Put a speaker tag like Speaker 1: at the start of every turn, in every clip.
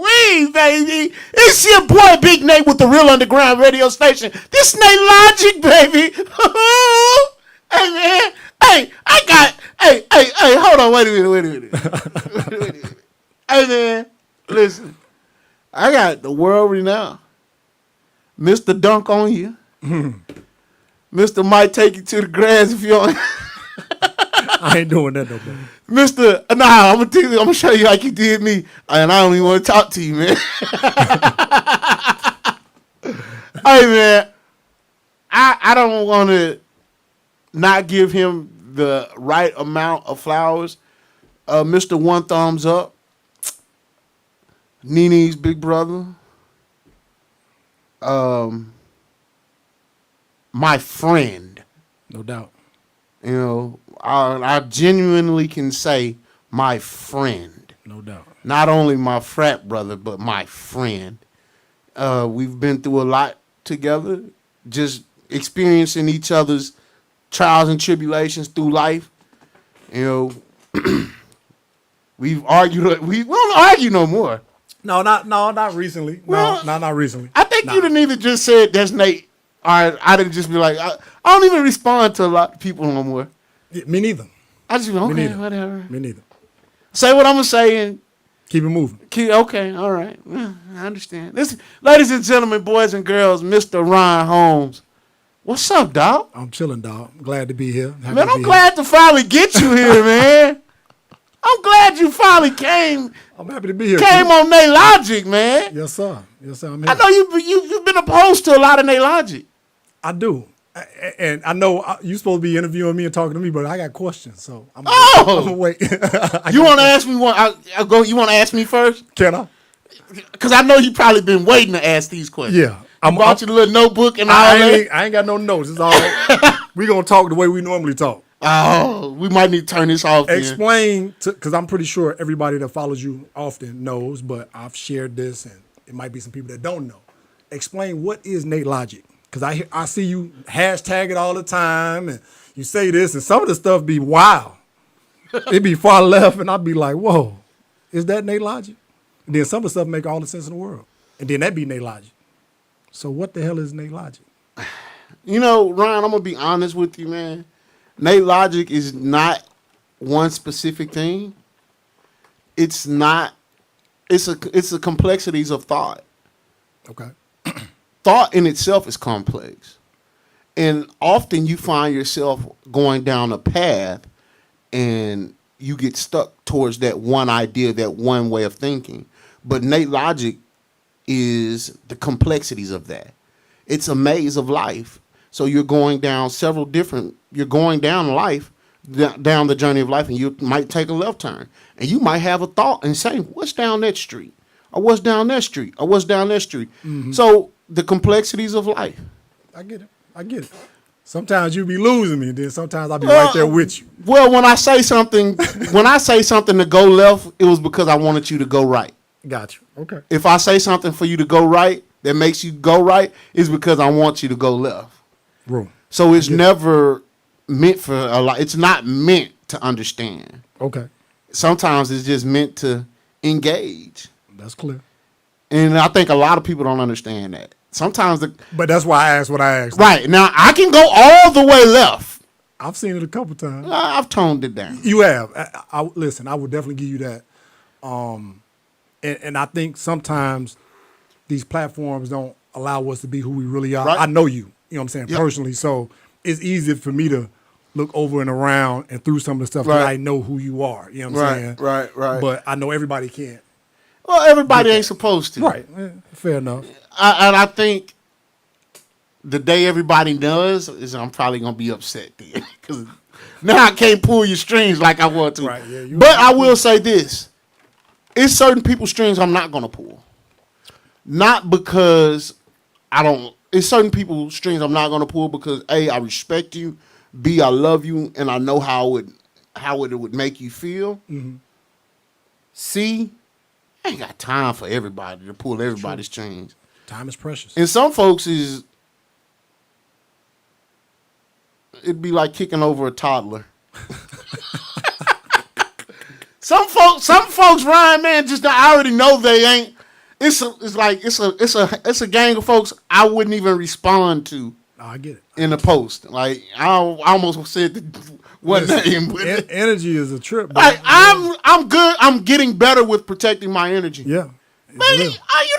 Speaker 1: Wee, baby. It's your boy Big Nate with the Real Underground Radio Station. This NATELOGIC, baby. Hey, man. Hey, hold on. Wait a minute. Hey, man, listen. I got the world renowned Mr. Dunk on you. Mr. Might take you to the grass if you don't.
Speaker 2: I ain't doing that no more.
Speaker 1: Mr. Nah, I'm gonna show you like you did me, and I don't even want to talk to you, man. Hey, man, I don't want to not give him the right amount of flowers. Mr. One Thumbs Up, Nene's big brother, my friend.
Speaker 2: No doubt.
Speaker 1: You know, I genuinely can say my friend.
Speaker 2: No doubt.
Speaker 1: Not only my frat brother, but my friend. We've been through a lot together, just experiencing each other's trials and tribulations through life. You know, we've argued. We don't argue no more.
Speaker 2: No, not recently.
Speaker 1: Well,
Speaker 2: No, not recently.
Speaker 1: I think you didn't even just say it. That's Nate. All right, I didn't just be like, I don't even respond to a lot of people no more.
Speaker 2: Yeah, me neither.
Speaker 1: I just be okay, whatever.
Speaker 2: Me neither.
Speaker 1: Say what I'm gonna say and
Speaker 2: keep it moving.
Speaker 1: Okay, all right. I understand. This, ladies and gentlemen, boys and girls, Mr. Ron Holmes. What's up, dog?
Speaker 2: I'm chilling, dog. Glad to be here.
Speaker 1: Man, I'm glad to finally get you here, man. I'm glad you finally came.
Speaker 2: I'm happy to be here.
Speaker 1: Came on NATELOGIC, man.
Speaker 2: Yes, sir. I'm here.
Speaker 1: I know you've been opposed to a lot of NATELOGIC.
Speaker 2: I do. And I know you're supposed to be interviewing me and talking to me, but I got questions, so I'm gonna wait.
Speaker 1: You want to ask me one? I'll go. You want to ask me first?
Speaker 2: Can I?
Speaker 1: Because I know you probably been waiting to ask these questions.
Speaker 2: Yeah.
Speaker 1: I brought you the little notebook and all that.
Speaker 2: I ain't got no notes. It's all we gonna talk the way we normally talk.
Speaker 1: Oh, we might need to turn this off.
Speaker 2: Explain, because I'm pretty sure everybody that follows you often knows, but I've shared this, and it might be some people that don't know. Explain what is NATELOGIC, because I see you hashtag it all the time, and you say this, and some of the stuff be wild. It be far left, and I'd be like, whoa, is that NATELOGIC? And then some of the stuff make all the sense in the world, and then that be NATELOGIC. So what the hell is NATELOGIC?
Speaker 1: You know, Ryan, I'm gonna be honest with you, man. NATELOGIC is not one specific thing. It's not. It's the complexities of thought.
Speaker 2: Okay.
Speaker 1: Thought in itself is complex, and often you find yourself going down a path, and you get stuck towards that one idea, that one way of thinking. But NATELOGIC is the complexities of that. It's a maze of life. So you're going down you're going down life, down the journey of life, and you might take a left turn. And you might have a thought and say, what's down that street? Or what's down that street? Or what's down that street? Mm-hmm. So the complexities of life.
Speaker 2: I get it. Sometimes you be losing me, then sometimes I'll be right there with you.
Speaker 1: Well, when I say something to go left, it was because I wanted you to go right.
Speaker 2: Got you. Okay.
Speaker 1: If I say something for you to go right that makes you go right, it's because I want you to go left.
Speaker 2: Bro.
Speaker 1: So it's never meant for a lot. It's not meant to understand.
Speaker 2: Okay.
Speaker 1: Sometimes it's just meant to engage.
Speaker 2: That's clear.
Speaker 1: And I think a lot of people don't understand that. Sometimes
Speaker 2: but that's why I asked what I asked.
Speaker 1: Right. Now, I can go all the way left.
Speaker 2: I've seen it a couple times.
Speaker 1: I've toned it down.
Speaker 2: You have. Listen, I would definitely give you that. And I think sometimes these platforms don't allow us to be who we really are. Right. I know you. You know what I'm saying? Yep. Personally. So it's easy for me to look over and around and through some of the stuff that I know who you are. You know what I'm saying?
Speaker 1: Right.
Speaker 2: But I know everybody can't.
Speaker 1: Well, everybody ain't supposed to.
Speaker 2: Right. Fair enough.
Speaker 1: And I think the day everybody does is I'm probably going to be upset then. Because now I can't pull your strings like I want to.
Speaker 2: Right, yeah,
Speaker 1: but I will say this. It's certain people's strings I'm not going to pull. Not because it's certain people's strings I'm not going to pull because A, I respect you, B, I love you, and I know how it would make you feel. Mm-hmm. C, I ain't got time for everybody to pull everybody's strings.
Speaker 2: Time is precious.
Speaker 1: And some folks it'd be like kicking over a toddler. Some folks, Ryan, man, just I already know they ain't. It's a gang of folks I wouldn't even respond to.
Speaker 2: Oh, I get it.
Speaker 1: In the post, like I almost said what name. But
Speaker 2: energy is a trip. Bro.
Speaker 1: Like I'm good. I'm getting better with protecting my energy.
Speaker 2: Yeah.
Speaker 1: Man, you're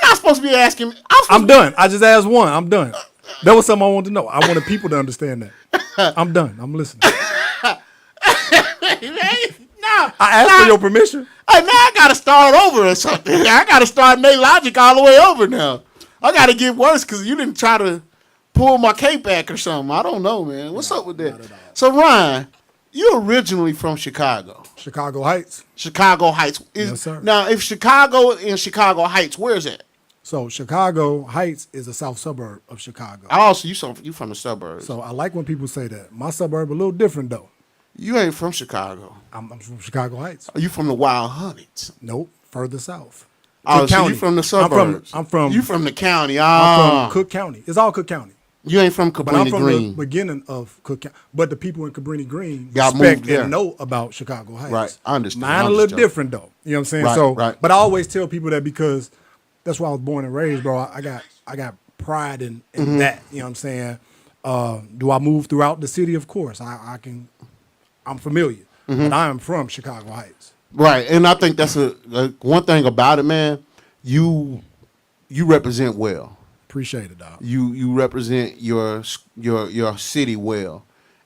Speaker 1: not supposed to be asking me.
Speaker 2: I'm done. I just asked one. I'm done. That was something I wanted to know. I wanted people to understand that. I'm done. I'm listening. I asked for your permission.
Speaker 1: Hey, now I got to start over or something. I got to start NATELOGIC all the way over now. I got to get worse because you didn't try to pull my cape back or something. I don't know, man. What's up with that? So, Ryan, you're originally from Chicago.
Speaker 2: Chicago Heights.
Speaker 1: Chicago Heights.
Speaker 2: Yes, sir.
Speaker 1: Now, if Chicago and Chicago Heights, where is it?
Speaker 2: So, Chicago Heights is a south suburb of Chicago.
Speaker 1: Oh, so you from the suburbs.
Speaker 2: So, I like when people say that. My suburb a little different, though.
Speaker 1: You ain't from Chicago.
Speaker 2: I'm from Chicago Heights.
Speaker 1: Are you from the Wild Hundreds?
Speaker 2: Nope, further south.
Speaker 1: Oh, so you from the suburbs.
Speaker 2: I'm from.
Speaker 1: You from the county.
Speaker 2: I'm from Cook County. It's all Cook County.
Speaker 1: You ain't from Cabrini
Speaker 2: But I'm from
Speaker 1: Green.
Speaker 2: the beginning of Cook County. But the people in Cabrini Green
Speaker 1: Got
Speaker 2: respect
Speaker 1: moved there.
Speaker 2: and know about Chicago Heights.
Speaker 1: Right, I understand.
Speaker 2: Mine a little different, though. You know what I'm saying?
Speaker 1: Right.
Speaker 2: But I always tell people that because that's where I was born and raised, bro. I got pride in that. You know what I'm saying? Do I move throughout the city? Of course. I'm familiar. But I am from Chicago Heights.
Speaker 1: Right, and I think that's one thing about it, man. You represent well.
Speaker 2: Appreciate it, dog.
Speaker 1: You represent your city well,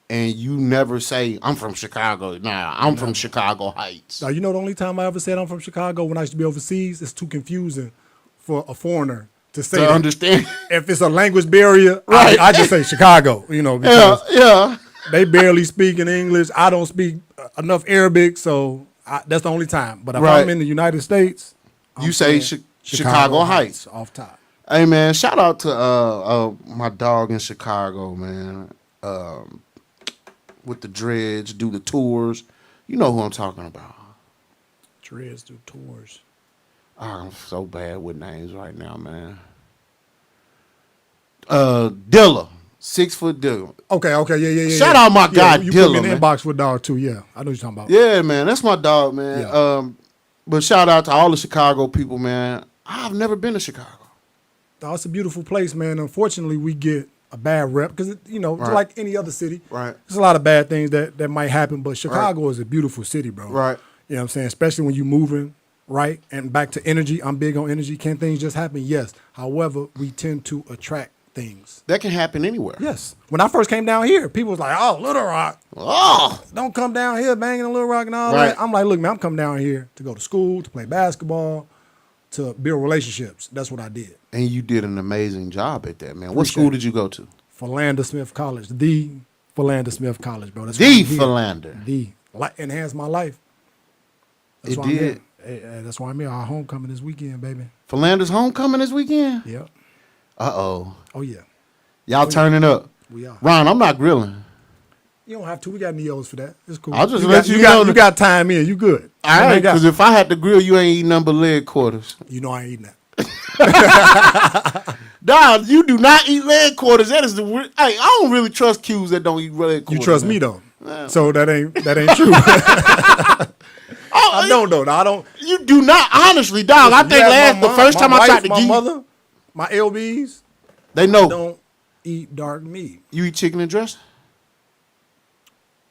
Speaker 1: and you never say I'm from Chicago. Nah, I'm from Chicago Heights.
Speaker 2: Now, you know the only time I ever said I'm from Chicago when I used to be overseas, it's too confusing for a foreigner to say that.
Speaker 1: Understand?
Speaker 2: If it's a language barrier,
Speaker 1: Right.
Speaker 2: I just say Chicago, because
Speaker 1: Yeah.
Speaker 2: they barely speak in English. I don't speak enough Arabic, so that's the only time. But if
Speaker 1: Right.
Speaker 2: I'm in the United States,
Speaker 1: You say Chicago Heights.
Speaker 2: off top.
Speaker 1: Hey, man, shout out to my dog in Chicago, man. With the dreads, do the tours. You know who I'm talking about.
Speaker 2: Dreads do tours.
Speaker 1: I'm so bad with names right now, man. Dilla. 6 foot Dilla.
Speaker 2: Okay, yeah.
Speaker 1: Shout out my guy
Speaker 2: you
Speaker 1: Dilla,
Speaker 2: put me in the
Speaker 1: man.
Speaker 2: inbox with dog too. Yeah, I know what you're talking about.
Speaker 1: Yeah, man, that's my dog, man.
Speaker 2: Yeah.
Speaker 1: But shout out to all the Chicago people, man. I've never been to Chicago.
Speaker 2: Oh, it's a beautiful place, man. Unfortunately, we get a bad rep because, it's
Speaker 1: Right.
Speaker 2: like any other city.
Speaker 1: Right.
Speaker 2: There's a lot of bad things that might happen, but Chicago is a beautiful city, bro.
Speaker 1: Right.
Speaker 2: You know what I'm saying? Especially when you're moving, right? And back to energy. I'm big on energy. Can things just happen? Yes. However, we tend to attract things.
Speaker 1: That can happen anywhere.
Speaker 2: Yes. When I first came down here, people was like, oh, Little Rock.
Speaker 1: Oh.
Speaker 2: Don't come down here banging in Little Rock and all
Speaker 1: Right.
Speaker 2: that. I'm like, look, man, I'm coming down here to go to school, to play basketball, to build relationships. That's what I did.
Speaker 1: And you did an amazing job at that, man. What school did you go to?
Speaker 2: Philander Smith College. The Philander Smith College, bro. That's
Speaker 1: The
Speaker 2: why I'm here.
Speaker 1: Philander.
Speaker 2: Enhanced my life. That's
Speaker 1: It
Speaker 2: why I'm
Speaker 1: did.
Speaker 2: here. Hey, that's why I'm here. Our homecoming this weekend, baby.
Speaker 1: Philander's homecoming this weekend?
Speaker 2: Yep.
Speaker 1: Uh-oh.
Speaker 2: Oh, yeah.
Speaker 1: Y'all turning up.
Speaker 2: We are.
Speaker 1: Ron, I'm not grilling.
Speaker 2: You don't have to. We got Neos for that. It's cool.
Speaker 1: I'll just
Speaker 2: you
Speaker 1: let
Speaker 2: got,
Speaker 1: you
Speaker 2: got,
Speaker 1: know
Speaker 2: You got time in. You good.
Speaker 1: All right, because if I had to grill, you ain't eating nothing but leg quarters.
Speaker 2: You know I ain't eating that.
Speaker 1: Dog, you do not eat leg quarters. That is the weird. Hey, I don't really trust Qs that don't eat leg quarters.
Speaker 2: You trust
Speaker 1: man.
Speaker 2: me, though. So that ain't true. I don't, though. I don't.
Speaker 1: You do not, honestly, dog. I think the first time I tried to
Speaker 2: my
Speaker 1: give
Speaker 2: mother, my LBs,
Speaker 1: they know.
Speaker 2: don't eat dark meat.
Speaker 1: You eat chicken and dressing?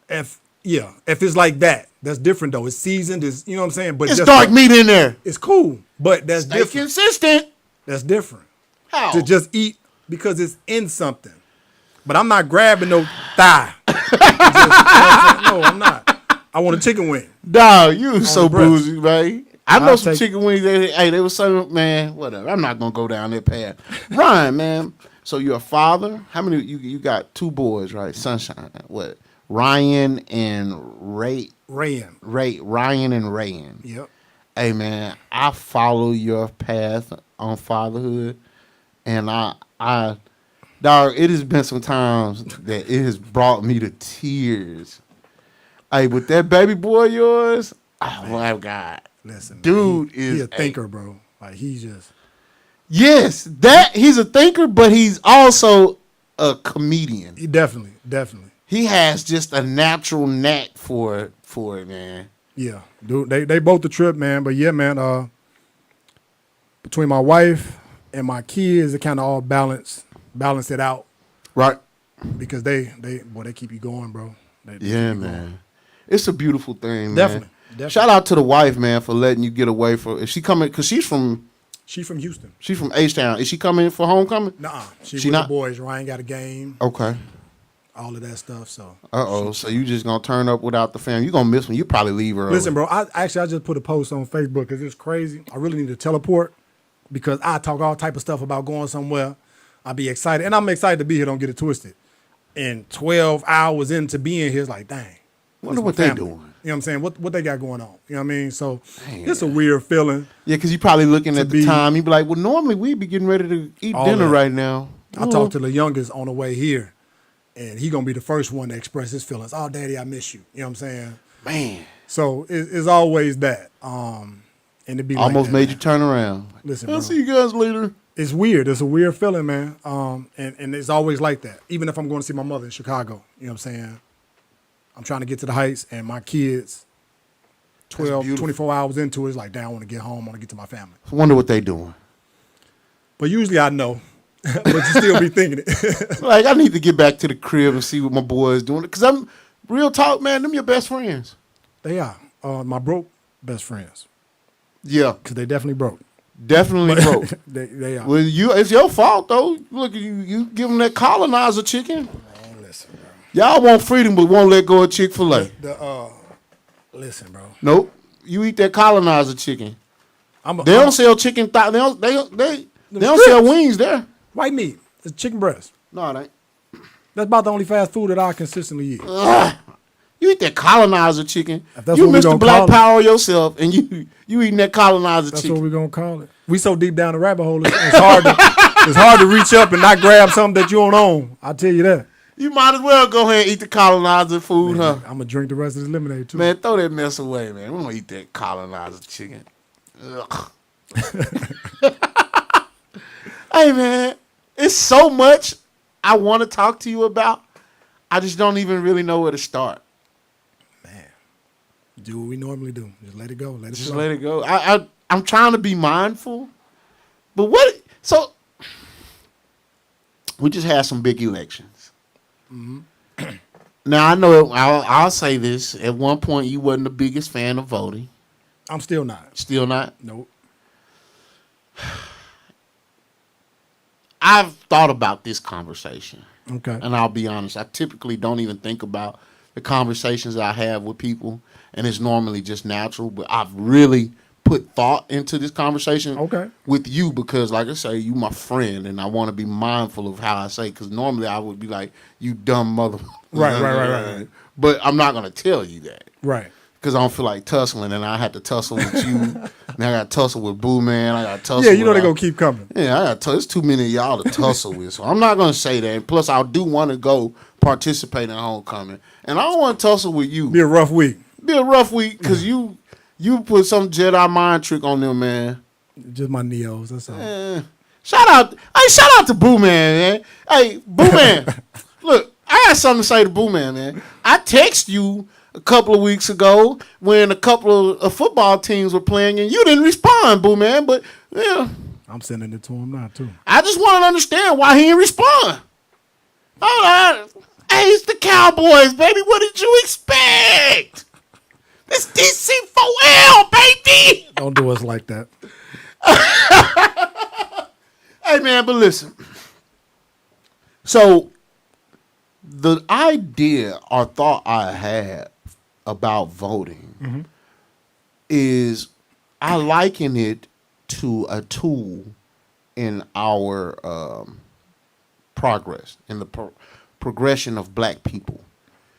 Speaker 2: If it's like that, that's different though. It's seasoned. It's, you know what I'm saying. But
Speaker 1: It's
Speaker 2: just
Speaker 1: dark meat in there.
Speaker 2: It's cool, but that's
Speaker 1: Stay
Speaker 2: different.
Speaker 1: consistent.
Speaker 2: That's different.
Speaker 1: How?
Speaker 2: To just eat because it's in something. But I'm not grabbing no thigh. No, I'm not. I want a chicken wing.
Speaker 1: Dog, you so
Speaker 2: the breast.
Speaker 1: bougie, man. I know
Speaker 2: I'll
Speaker 1: some
Speaker 2: take-
Speaker 1: chicken wings. They were so, man, whatever. I'm not going to go down that path. Ryan, man. So you're a father. How many? You got 2 boys, right? Sunshine. What? Ryan and Ryan and Rayan.
Speaker 2: Yep.
Speaker 1: Hey, man, I follow your path on fatherhood. And dog, it has been some times that it has brought me to tears. Hey, with that baby boy of yours, oh my God.
Speaker 2: Listen,
Speaker 1: Dude
Speaker 2: he
Speaker 1: is
Speaker 2: a thinker, bro. Like he's just.
Speaker 1: Yes, he's a thinker, but he's also a comedian.
Speaker 2: He definitely.
Speaker 1: He has just a natural knack for it, man.
Speaker 2: Yeah, dude, they both the trip, man. But yeah, man, between my wife and my kids, it kind of all balance it out
Speaker 1: Right.
Speaker 2: because they keep you going, bro. They
Speaker 1: Yeah,
Speaker 2: keep you
Speaker 1: man.
Speaker 2: going.
Speaker 1: It's a beautiful thing, man.
Speaker 2: Definitely.
Speaker 1: Shout out to the wife, man, for letting you get away from. Is she coming? Because she's from
Speaker 2: Houston.
Speaker 1: H-Town. Is she coming for homecoming?
Speaker 2: Nuh-uh. She with
Speaker 1: not?
Speaker 2: the boys. Ryan got a game.
Speaker 1: Okay.
Speaker 2: All of that stuff. So.
Speaker 1: So you just gonna turn up without the fam? You gonna miss when you probably leave early.
Speaker 2: Listen, bro. I just put a post on Facebook because it's crazy. I really need to teleport because I talk all type of stuff about going somewhere. I be excited, and I'm excited to be here. Don't get it twisted. And 12 hours into being here, it's like, dang.
Speaker 1: Wonder what they doing.
Speaker 2: You know what I'm saying? What they got going on? You know what I mean? So it's a weird feeling.
Speaker 1: Yeah, because you probably looking at the time. You be like, well, normally we'd be getting ready to eat dinner right now.
Speaker 2: I talked to the youngest on the way here, and he gonna be the first one to express his feelings. Oh, Daddy, I miss you. You know what I'm saying?
Speaker 1: Man.
Speaker 2: So it's always that. And it be
Speaker 1: almost
Speaker 2: like that,
Speaker 1: made
Speaker 2: man.
Speaker 1: you turn around.
Speaker 2: Listen,
Speaker 1: I'll
Speaker 2: bro.
Speaker 1: see you guys later.
Speaker 2: It's weird. It's a weird feeling, man. And it's always like that. Even if I'm going to see my mother in Chicago, you know what I'm saying? I'm trying to get to the Heights, and my kids, 24 hours into it, it's like, damn, I want to get home. I want to get to my family.
Speaker 1: I wonder what they doing.
Speaker 2: But usually I know, but you still be thinking it.
Speaker 1: Like, I need to get back to the crib and see what my boys doing. Because I'm, real talk, man, them your best friends.
Speaker 2: They are. My broke best friends.
Speaker 1: Yeah.
Speaker 2: Because they definitely broke.
Speaker 1: Definitely broke.
Speaker 2: They are.
Speaker 1: Well, it's your fault, though. Look, you give them that colonizer chicken.
Speaker 2: Man, listen, bro.
Speaker 1: Y'all want freedom, but won't let go of Chick-fil-A.
Speaker 2: Listen, bro.
Speaker 1: Nope. You eat that colonizer chicken. They don't sell chicken thigh. They don't sell wings there.
Speaker 2: White meat. It's chicken breast.
Speaker 1: No, it ain't.
Speaker 2: That's about the only fast food that I consistently eat.
Speaker 1: You eat that colonizer chicken.
Speaker 2: That's
Speaker 1: You
Speaker 2: what we
Speaker 1: Mr.
Speaker 2: gonna
Speaker 1: Black
Speaker 2: call it.
Speaker 1: Power yourself, and you eating that colonizer
Speaker 2: That's
Speaker 1: chicken.
Speaker 2: what we're gonna call it. We so deep down the rabbit hole, it's hard to reach up and not grab something that you don't own. I'll tell you that.
Speaker 1: You might as well go ahead and eat the colonizer food,
Speaker 2: Man,
Speaker 1: huh?
Speaker 2: I'm gonna drink the rest of this lemonade too.
Speaker 1: Man, throw that mess away, man. We don't eat that colonizer chicken. Ugh. Hey, man, it's so much I want to talk to you about. I just don't even really know where to start.
Speaker 2: Man, do what we normally do. Just let it go. Let it
Speaker 1: Just
Speaker 2: flow.
Speaker 1: let it go. I'm trying to be mindful, but what? So we just had some big elections. Mm-hmm. Now I know I'll say this. At one point, you wasn't the biggest fan of voting.
Speaker 2: I'm still not.
Speaker 1: Still not.
Speaker 2: Nope.
Speaker 1: I've thought about this conversation.
Speaker 2: Okay.
Speaker 1: And I'll be honest, I typically don't even think about the conversations I have with people, and it's normally just natural, but I've really put thought into this conversation with you because, like I say, you my friend, and I want to be mindful of how I say, because normally I would be like, you dumb mother.
Speaker 2: Right.
Speaker 1: But I'm not going to tell you that.
Speaker 2: Right.
Speaker 1: Because I don't feel like tussling, and I had to tussle with you. And I got to tussle with Boo Man. I got to tussle.
Speaker 2: Yeah, you know they're going to keep coming.
Speaker 1: Yeah, I got to. There's too many of y'all to tussle with, so I'm not going to say that. And plus, I do want to go participate in homecoming, and I don't want to tussle with you.
Speaker 2: Be a rough week.
Speaker 1: Because you put some Jedi mind trick on them, man.
Speaker 2: Just my neos. That's all.
Speaker 1: Shout out to Boo Man, man. Hey, Boo Man. Look, I got something to say to Boo Man, man. I text you a couple of weeks ago when a couple of football teams were playing, and you didn't respond, Boo Man. But yeah,
Speaker 2: I'm sending it to him now too.
Speaker 1: I just want to understand why he didn't respond. All right, hey, it's the Cowboys, baby. What did you expect? It's DC4L, baby.
Speaker 2: Don't do us like that.
Speaker 1: Hey, man, but listen. So the idea or thought I had about voting is I liken it to a tool in our progress, in the progression of black people.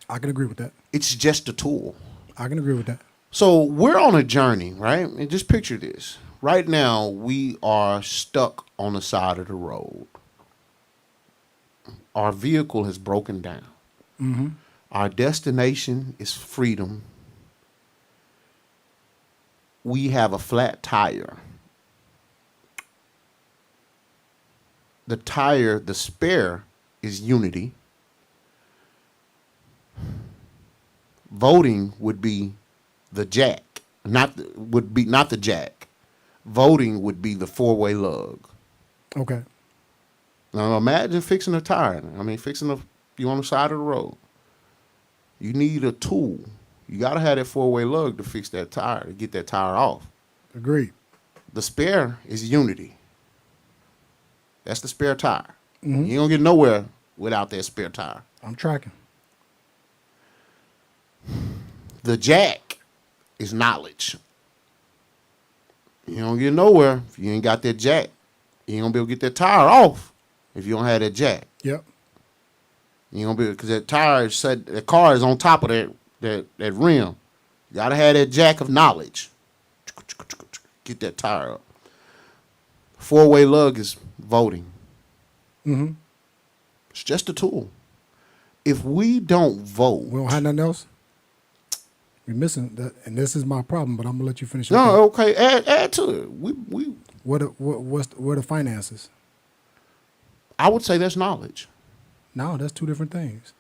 Speaker 2: I can agree with that.
Speaker 1: It's just a tool.
Speaker 2: I can agree with that.
Speaker 1: So we're on a journey, right? And just picture this. Right now, we are stuck on the side of the road. Our vehicle has broken down.
Speaker 2: Mm-hmm.
Speaker 1: Our destination is freedom. We have a flat tire. The tire, the spare, is unity. Voting would be the jack, not the jack. Voting would be the four-way lug.
Speaker 2: Okay.
Speaker 1: Now imagine fixing a tire. I mean, you on the side of the road. You need a tool. You gotta have that four-way lug to fix that tire, to get that tire off.
Speaker 2: Agreed.
Speaker 1: The spare is unity. That's the spare tire.
Speaker 2: Mm-hmm.
Speaker 1: You don't get nowhere without that spare tire.
Speaker 2: I'm tracking.
Speaker 1: The jack is knowledge. You don't get nowhere if you ain't got that jack. You ain't gonna be able to get that tire off if you don't have that jack.
Speaker 2: Yep.
Speaker 1: You ain't gonna be able, because that tire is set, the car is on top of that rim. You gotta have that jack of knowledge. Get that tire up. Four-way lug is voting.
Speaker 2: Mm-hmm.
Speaker 1: It's just a tool. If we don't vote,
Speaker 2: We don't have nothing else. We're missing that, and this is my problem. But I'm gonna let you finish.
Speaker 1: no, okay, add to it. We
Speaker 2: What are the finances?
Speaker 1: I would say that's knowledge.
Speaker 2: No, that's two different things.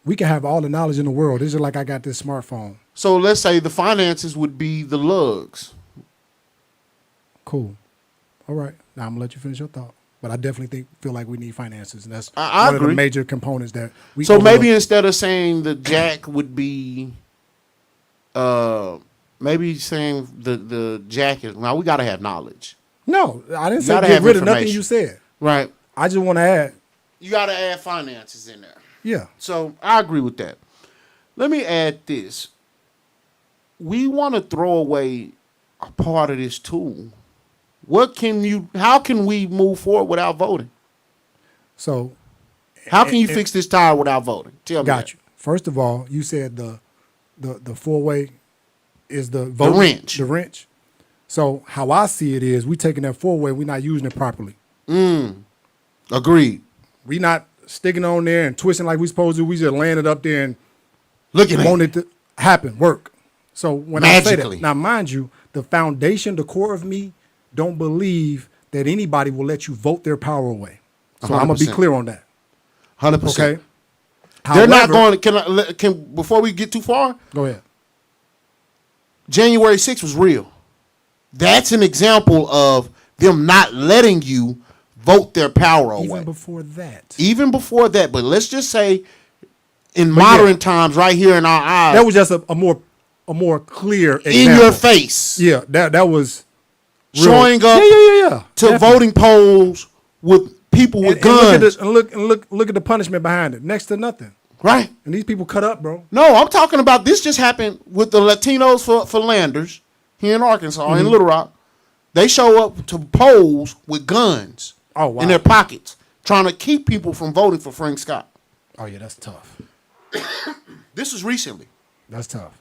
Speaker 2: We can have all the knowledge in the world. It's just like I got this smartphone.
Speaker 1: So let's say the finances would be the lugs.
Speaker 2: Cool. All right. Now I'm gonna let you finish your thought. But I definitely feel like we need finances, and that's
Speaker 1: I
Speaker 2: one of
Speaker 1: agree.
Speaker 2: the major components that we.
Speaker 1: So
Speaker 2: overlook.
Speaker 1: maybe instead of saying the jack would be, maybe saying the jack is. Now we gotta have knowledge,
Speaker 2: No, I didn't
Speaker 1: You
Speaker 2: say
Speaker 1: gotta
Speaker 2: get
Speaker 1: have
Speaker 2: rid of nothing
Speaker 1: information.
Speaker 2: you said.
Speaker 1: right?
Speaker 2: I just want to add.
Speaker 1: You gotta add finances in there.
Speaker 2: Yeah.
Speaker 1: So I agree with that. Let me add this. We want to throw away a part of this tool. How can we move forward without voting?
Speaker 2: So
Speaker 1: How can you fix this tire without voting? Tell me.
Speaker 2: got you. First of all, you said the four-way is the vote,
Speaker 1: wrench.
Speaker 2: The wrench. So how I see it is, we taking that four-way, we're not using it properly.
Speaker 1: Agreed.
Speaker 2: We not sticking on there and twisting like we supposed to. We just laying it up there and
Speaker 1: Look at
Speaker 2: want
Speaker 1: that.
Speaker 2: it to happen, work. So when I say
Speaker 1: Magically.
Speaker 2: that, now mind you, the foundation, the core of me, don't believe that anybody will let you vote their power away. So I'm gonna be
Speaker 1: 100%.
Speaker 2: clear on that.
Speaker 1: 100%.
Speaker 2: Okay.
Speaker 1: They're not
Speaker 2: However-
Speaker 1: going to. Can before we get too far,
Speaker 2: Go ahead.
Speaker 1: January 6th was real. That's an example of them not letting you vote their power away.
Speaker 2: Even before that,
Speaker 1: Even before that, but let's just say in modern times, right here in our eyes,
Speaker 2: that was just a more clear example.
Speaker 1: in your face,
Speaker 2: Yeah, that was real.
Speaker 1: showing up
Speaker 2: Yeah.
Speaker 1: to
Speaker 2: Definitely.
Speaker 1: voting polls with people with
Speaker 2: And
Speaker 1: guns.
Speaker 2: look at the punishment behind it. Next to nothing.
Speaker 1: Right?
Speaker 2: And these people cut up, bro.
Speaker 1: No, I'm talking about this just happened with the Latinos for Landers here in Arkansas, in Little Rock. They show up to polls with guns in their pockets, trying to keep people from voting for Frank Scott.
Speaker 2: Oh yeah, that's tough.
Speaker 1: This is recently.
Speaker 2: That's tough.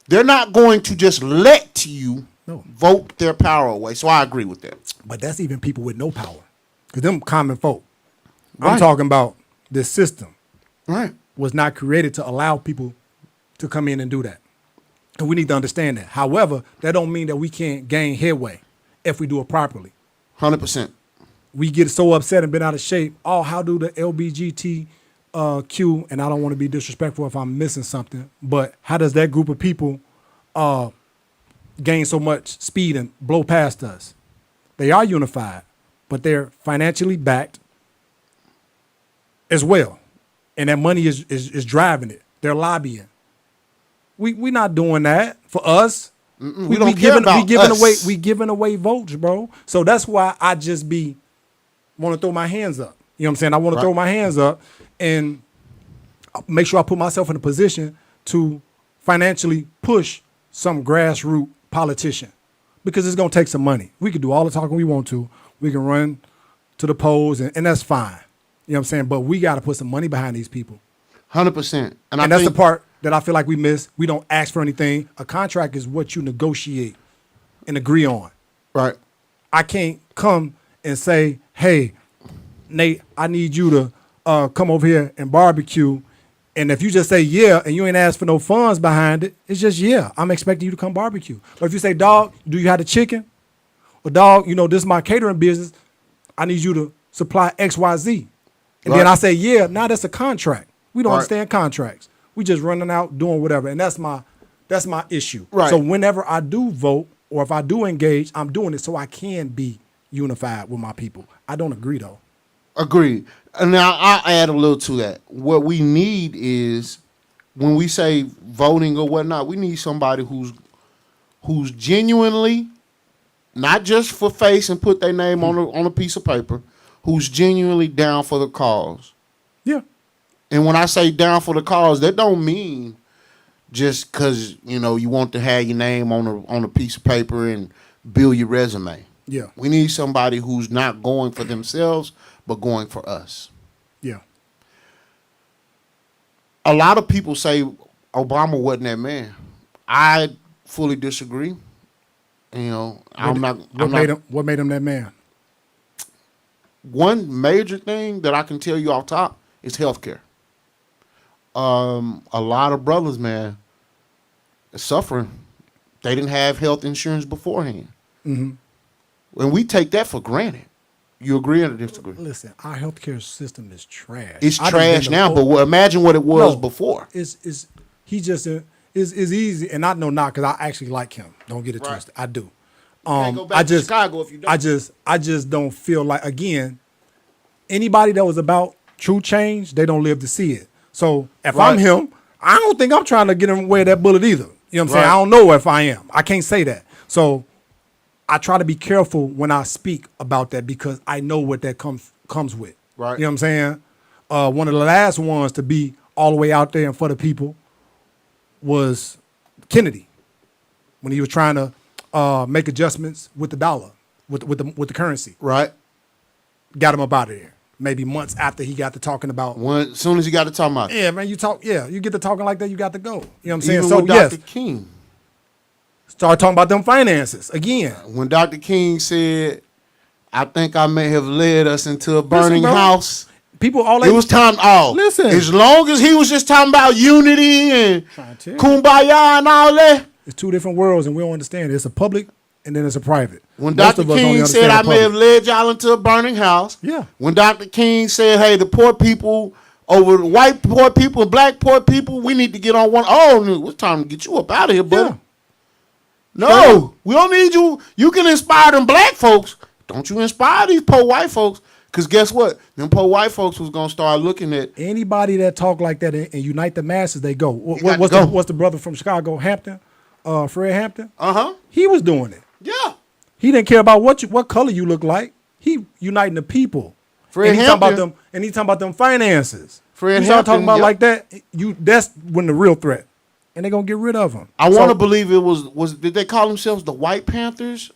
Speaker 1: They're not going to just let you
Speaker 2: No.
Speaker 1: vote their power away. So I agree with that.
Speaker 2: But that's even people with no power. Because them common folk.
Speaker 1: Right.
Speaker 2: I'm talking about this system
Speaker 1: Right.
Speaker 2: was not created to allow people to come in and do that. And we need to understand that. However, that don't mean that we can't gain headway if we do it properly.
Speaker 1: 100%.
Speaker 2: We get so upset and been out of shape. Oh, how do the LBGTQ, and I don't want to be disrespectful if I'm missing something, but how does that group of people gain so much speed and blow past us? They are unified, but they're financially backed as well. And that money is driving it. They're lobbying. We not doing that for us.
Speaker 1: We don't care about us.
Speaker 2: We giving away votes, bro. So that's why I just want to throw my hands up. You know what I'm saying? I want to throw my hands up and make sure I put myself in a position to financially push some grassroots politician because it's going to take some money. We can do all the talking we want to. We can run to the polls and that's fine. You know what I'm saying? But we got to put some money behind these people.
Speaker 1: 100%.
Speaker 2: And that's the part that I feel like we miss. We don't ask for anything. A contract is what you negotiate and agree on.
Speaker 1: Right.
Speaker 2: I can't come and say, hey, Nate, I need you to come over here and barbecue. And if you just say yeah and you ain't ask for no funds behind it, it's just yeah, I'm expecting you to come barbecue. But if you say, dog, do you have the chicken? Or dog, this is my catering business. I need you to supply XYZ. And then I say, yeah, now that's a contract. We don't understand contracts. We just running out doing whatever. And that's That's my issue.
Speaker 1: Right.
Speaker 2: So whenever I do vote or if I do engage, I'm doing it so I can be unified with my people. I don't agree though.
Speaker 1: Agreed. And now I'll add a little to that. What we need is, when we say voting or whatnot, we need somebody who's genuinely, not just for face and put their name on a piece of paper, who's genuinely down for the cause.
Speaker 2: Yeah.
Speaker 1: And when I say down for the cause, that don't mean just because you want to have your name on a piece of paper and build your resume.
Speaker 2: Yeah.
Speaker 1: We need somebody who's not going for themselves, but going for us.
Speaker 2: Yeah.
Speaker 1: A lot of people say Obama wasn't that man. I fully disagree.
Speaker 2: What made him that man?
Speaker 1: One major thing that I can tell you off top is healthcare. A lot of brothers, man, are suffering. They didn't have health insurance beforehand. Mm-hmm. And we take that for granted. You agree or disagree?
Speaker 2: Listen, our healthcare system is trash.
Speaker 1: It's trash now, but imagine what it was before.
Speaker 2: It's easy, and I know not because I actually like him. Don't get it twisted. I do.
Speaker 1: Can't go back to Chicago if you don't.
Speaker 2: I just don't feel like, again, anybody that was about true change, they don't live to see it. So if I'm him, I don't think I'm trying to get him away that bullet either. You know what I'm saying? I don't know if I am. I can't say that. So I try to be careful when I speak about that because I know what that comes with.
Speaker 1: Right.
Speaker 2: You know what I'm saying? One of the last ones to be all the way out there and for the people was Kennedy, when he was trying to make adjustments with the dollar, with the currency.
Speaker 1: Right.
Speaker 2: Got him up out of there. Maybe months after he got to talking about.
Speaker 1: As soon as he got to talking about.
Speaker 2: Yeah, man, you get to talking like that, you got to go. You know what I'm saying?
Speaker 1: Even
Speaker 2: So
Speaker 1: with Dr. King.
Speaker 2: Start talking about them finances again.
Speaker 1: When Dr. King said, I think I may have led us into a burning
Speaker 2: bro,
Speaker 1: house.
Speaker 2: People all
Speaker 1: it was time.
Speaker 2: Listen.
Speaker 1: As long as he was just talking about unity and kumbaya and all that.
Speaker 2: It's two different worlds and we don't understand it. It's a public and then it's a private.
Speaker 1: When Dr. King said, I may have led y'all into a burning house.
Speaker 2: Yeah.
Speaker 1: When Dr. King said, hey, the poor people over the white poor people and black poor people, we need to get on one. Oh, it's time to get you up out of here, buddy. Yeah. No, we don't need you. You can inspire them black folks. Don't you inspire these poor white folks. Because guess what? Them poor white folks was going to start looking at.
Speaker 2: Anybody that talk like that and unite the masses, they go. What's the brother from Chicago, Hampton? Fred Hampton?
Speaker 1: Uh-huh.
Speaker 2: He was doing it.
Speaker 1: Yeah.
Speaker 2: He didn't care about what color you look like. He uniting the people.
Speaker 1: Fred Hampton.
Speaker 2: And he talking about them finances.
Speaker 1: Fred
Speaker 2: Hampton. You start talking about like that, that's when the real threat. And they're going to get rid of him.
Speaker 1: I want to believe it was did they call themselves the White Panthers?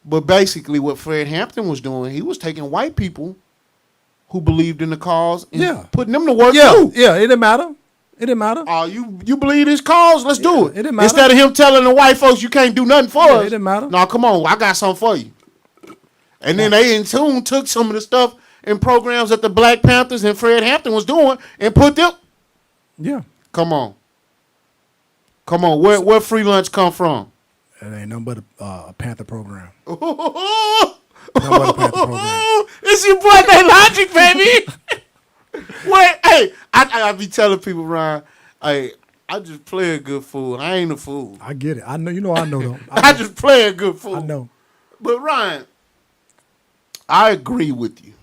Speaker 1: But basically what Fred Hampton was doing, he was taking white people who believed in the cause and putting them to work too.
Speaker 2: Yeah, it didn't matter. It didn't matter.
Speaker 1: You believe this cause? Let's do it.
Speaker 2: It didn't matter.
Speaker 1: Instead of him telling the white folks you can't do nothing for us.
Speaker 2: It didn't matter.
Speaker 1: No, come on, I got something for you. And then they in tune took some of the stuff and programs that the Black Panthers and Fred Hampton was doing and put them.
Speaker 2: Yeah.
Speaker 1: Come on. Where free lunch come from?
Speaker 2: It ain't nothing but a Panther program.
Speaker 1: It's your boy NATELOGIC, baby. What? Hey, I be telling people, Ryan, hey, I just play a good fool. I ain't a fool.
Speaker 2: I get it. I know. I know though.
Speaker 1: I just play a good fool.
Speaker 2: I know.
Speaker 1: But Ryan, I agree with you.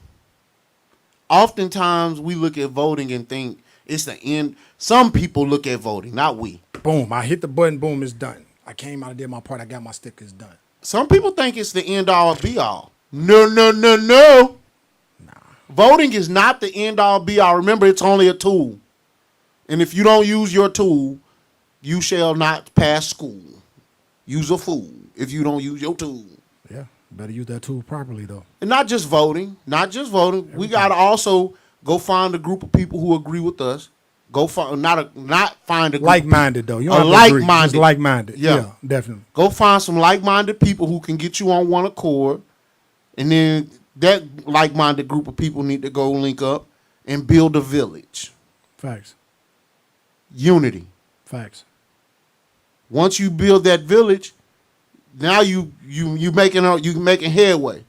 Speaker 1: Oftentimes we look at voting and think it's the end. Some people look at voting, not we.
Speaker 2: Boom, I hit the button, boom, it's done. I came out and did my part, I got my stickers done.
Speaker 1: Some people think it's the end all be all. No. Nah. Voting is not the end all be all. Remember, it's only a tool. And if you don't use your tool, you shall not pass school. Use a fool if you don't use your tool.
Speaker 2: Yeah, better use that tool properly, though.
Speaker 1: And not just voting. Everything. We got to also go find a group of people who agree with us. Go find not find a group
Speaker 2: like-minded though. You
Speaker 1: don't
Speaker 2: have to agree.
Speaker 1: Like-minded.
Speaker 2: Just like-minded. Yeah, definitely.
Speaker 1: Go find some like-minded people who can get you on one accord, and then that like-minded group of people need to go link up and build a village.
Speaker 2: Facts.
Speaker 1: Unity.
Speaker 2: Facts.
Speaker 1: Once you build that village, now you making headway.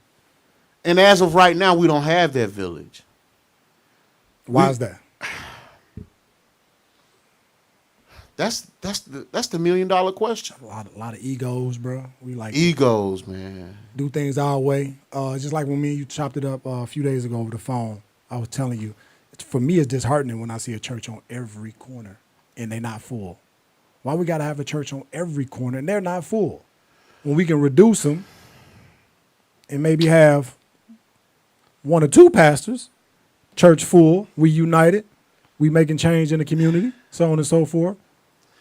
Speaker 1: And as of right now, we don't have that village.
Speaker 2: Why is that?
Speaker 1: That's the $1 million question.
Speaker 2: A lot of egos, bro. We like
Speaker 1: Egos, man.
Speaker 2: do things our way. Just like when me and you chopped it up a few days ago over the phone. I was telling you, for me, it's disheartening when I see a church on every corner and they're not full. Why we got to have a church on every corner and they're not full? When we can reduce them and maybe have 1 or 2 pastors, church full, we united, we making change in the community, so on and so forth.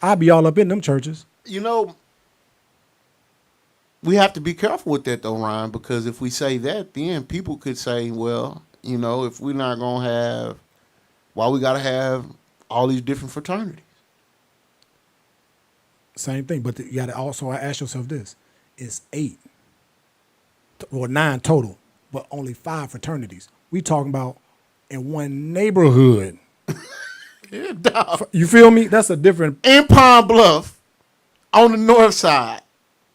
Speaker 2: I'd be all up in them churches.
Speaker 1: You know, we have to be careful with that, though, Ryan, because if we say that, then people could say, well, you know, if we're not going to have, why we got to have all these different fraternities?
Speaker 2: Same thing, but you got to also ask yourself this. It's 8 or 9 total, but only 5 fraternities. We talking about in one neighborhood.
Speaker 1: Yeah, dog.
Speaker 2: You feel me? That's a different...
Speaker 1: In Pine Bluff, on the north side,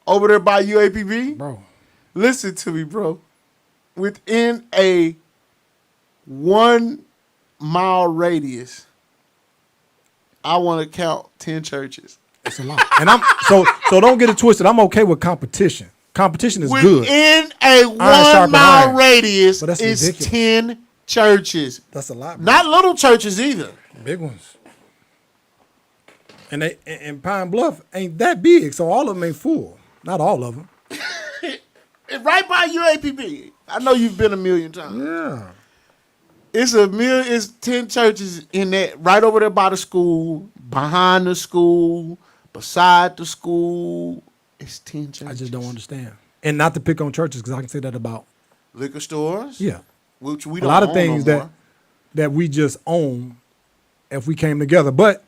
Speaker 1: over there by UAPB.
Speaker 2: Bro.
Speaker 1: Listen to me, bro. Within a 1 mile radius, I want to count 10 churches.
Speaker 2: It's a lot. And so don't get it twisted. I'm okay with competition. Competition is good.
Speaker 1: Within a 1 mile radius,
Speaker 2: But that's
Speaker 1: it's
Speaker 2: ridiculous.
Speaker 1: 10 churches.
Speaker 2: That's a lot, bro.
Speaker 1: Not little churches either.
Speaker 2: Big ones. And Pine Bluff ain't that big, so all of them ain't full. Not all of them.
Speaker 1: Right by UAPB. I know you've been a million times.
Speaker 2: Yeah.
Speaker 1: It's 10 churches in that, right over there by the school, behind the school, beside the school. It's 10 churches.
Speaker 2: I just don't understand. And not to pick on churches, because I can say that about
Speaker 1: Liquor stores.
Speaker 2: yeah,
Speaker 1: Which we
Speaker 2: a
Speaker 1: don't
Speaker 2: lot of
Speaker 1: own
Speaker 2: things
Speaker 1: no more.
Speaker 2: that we just own if we came together. But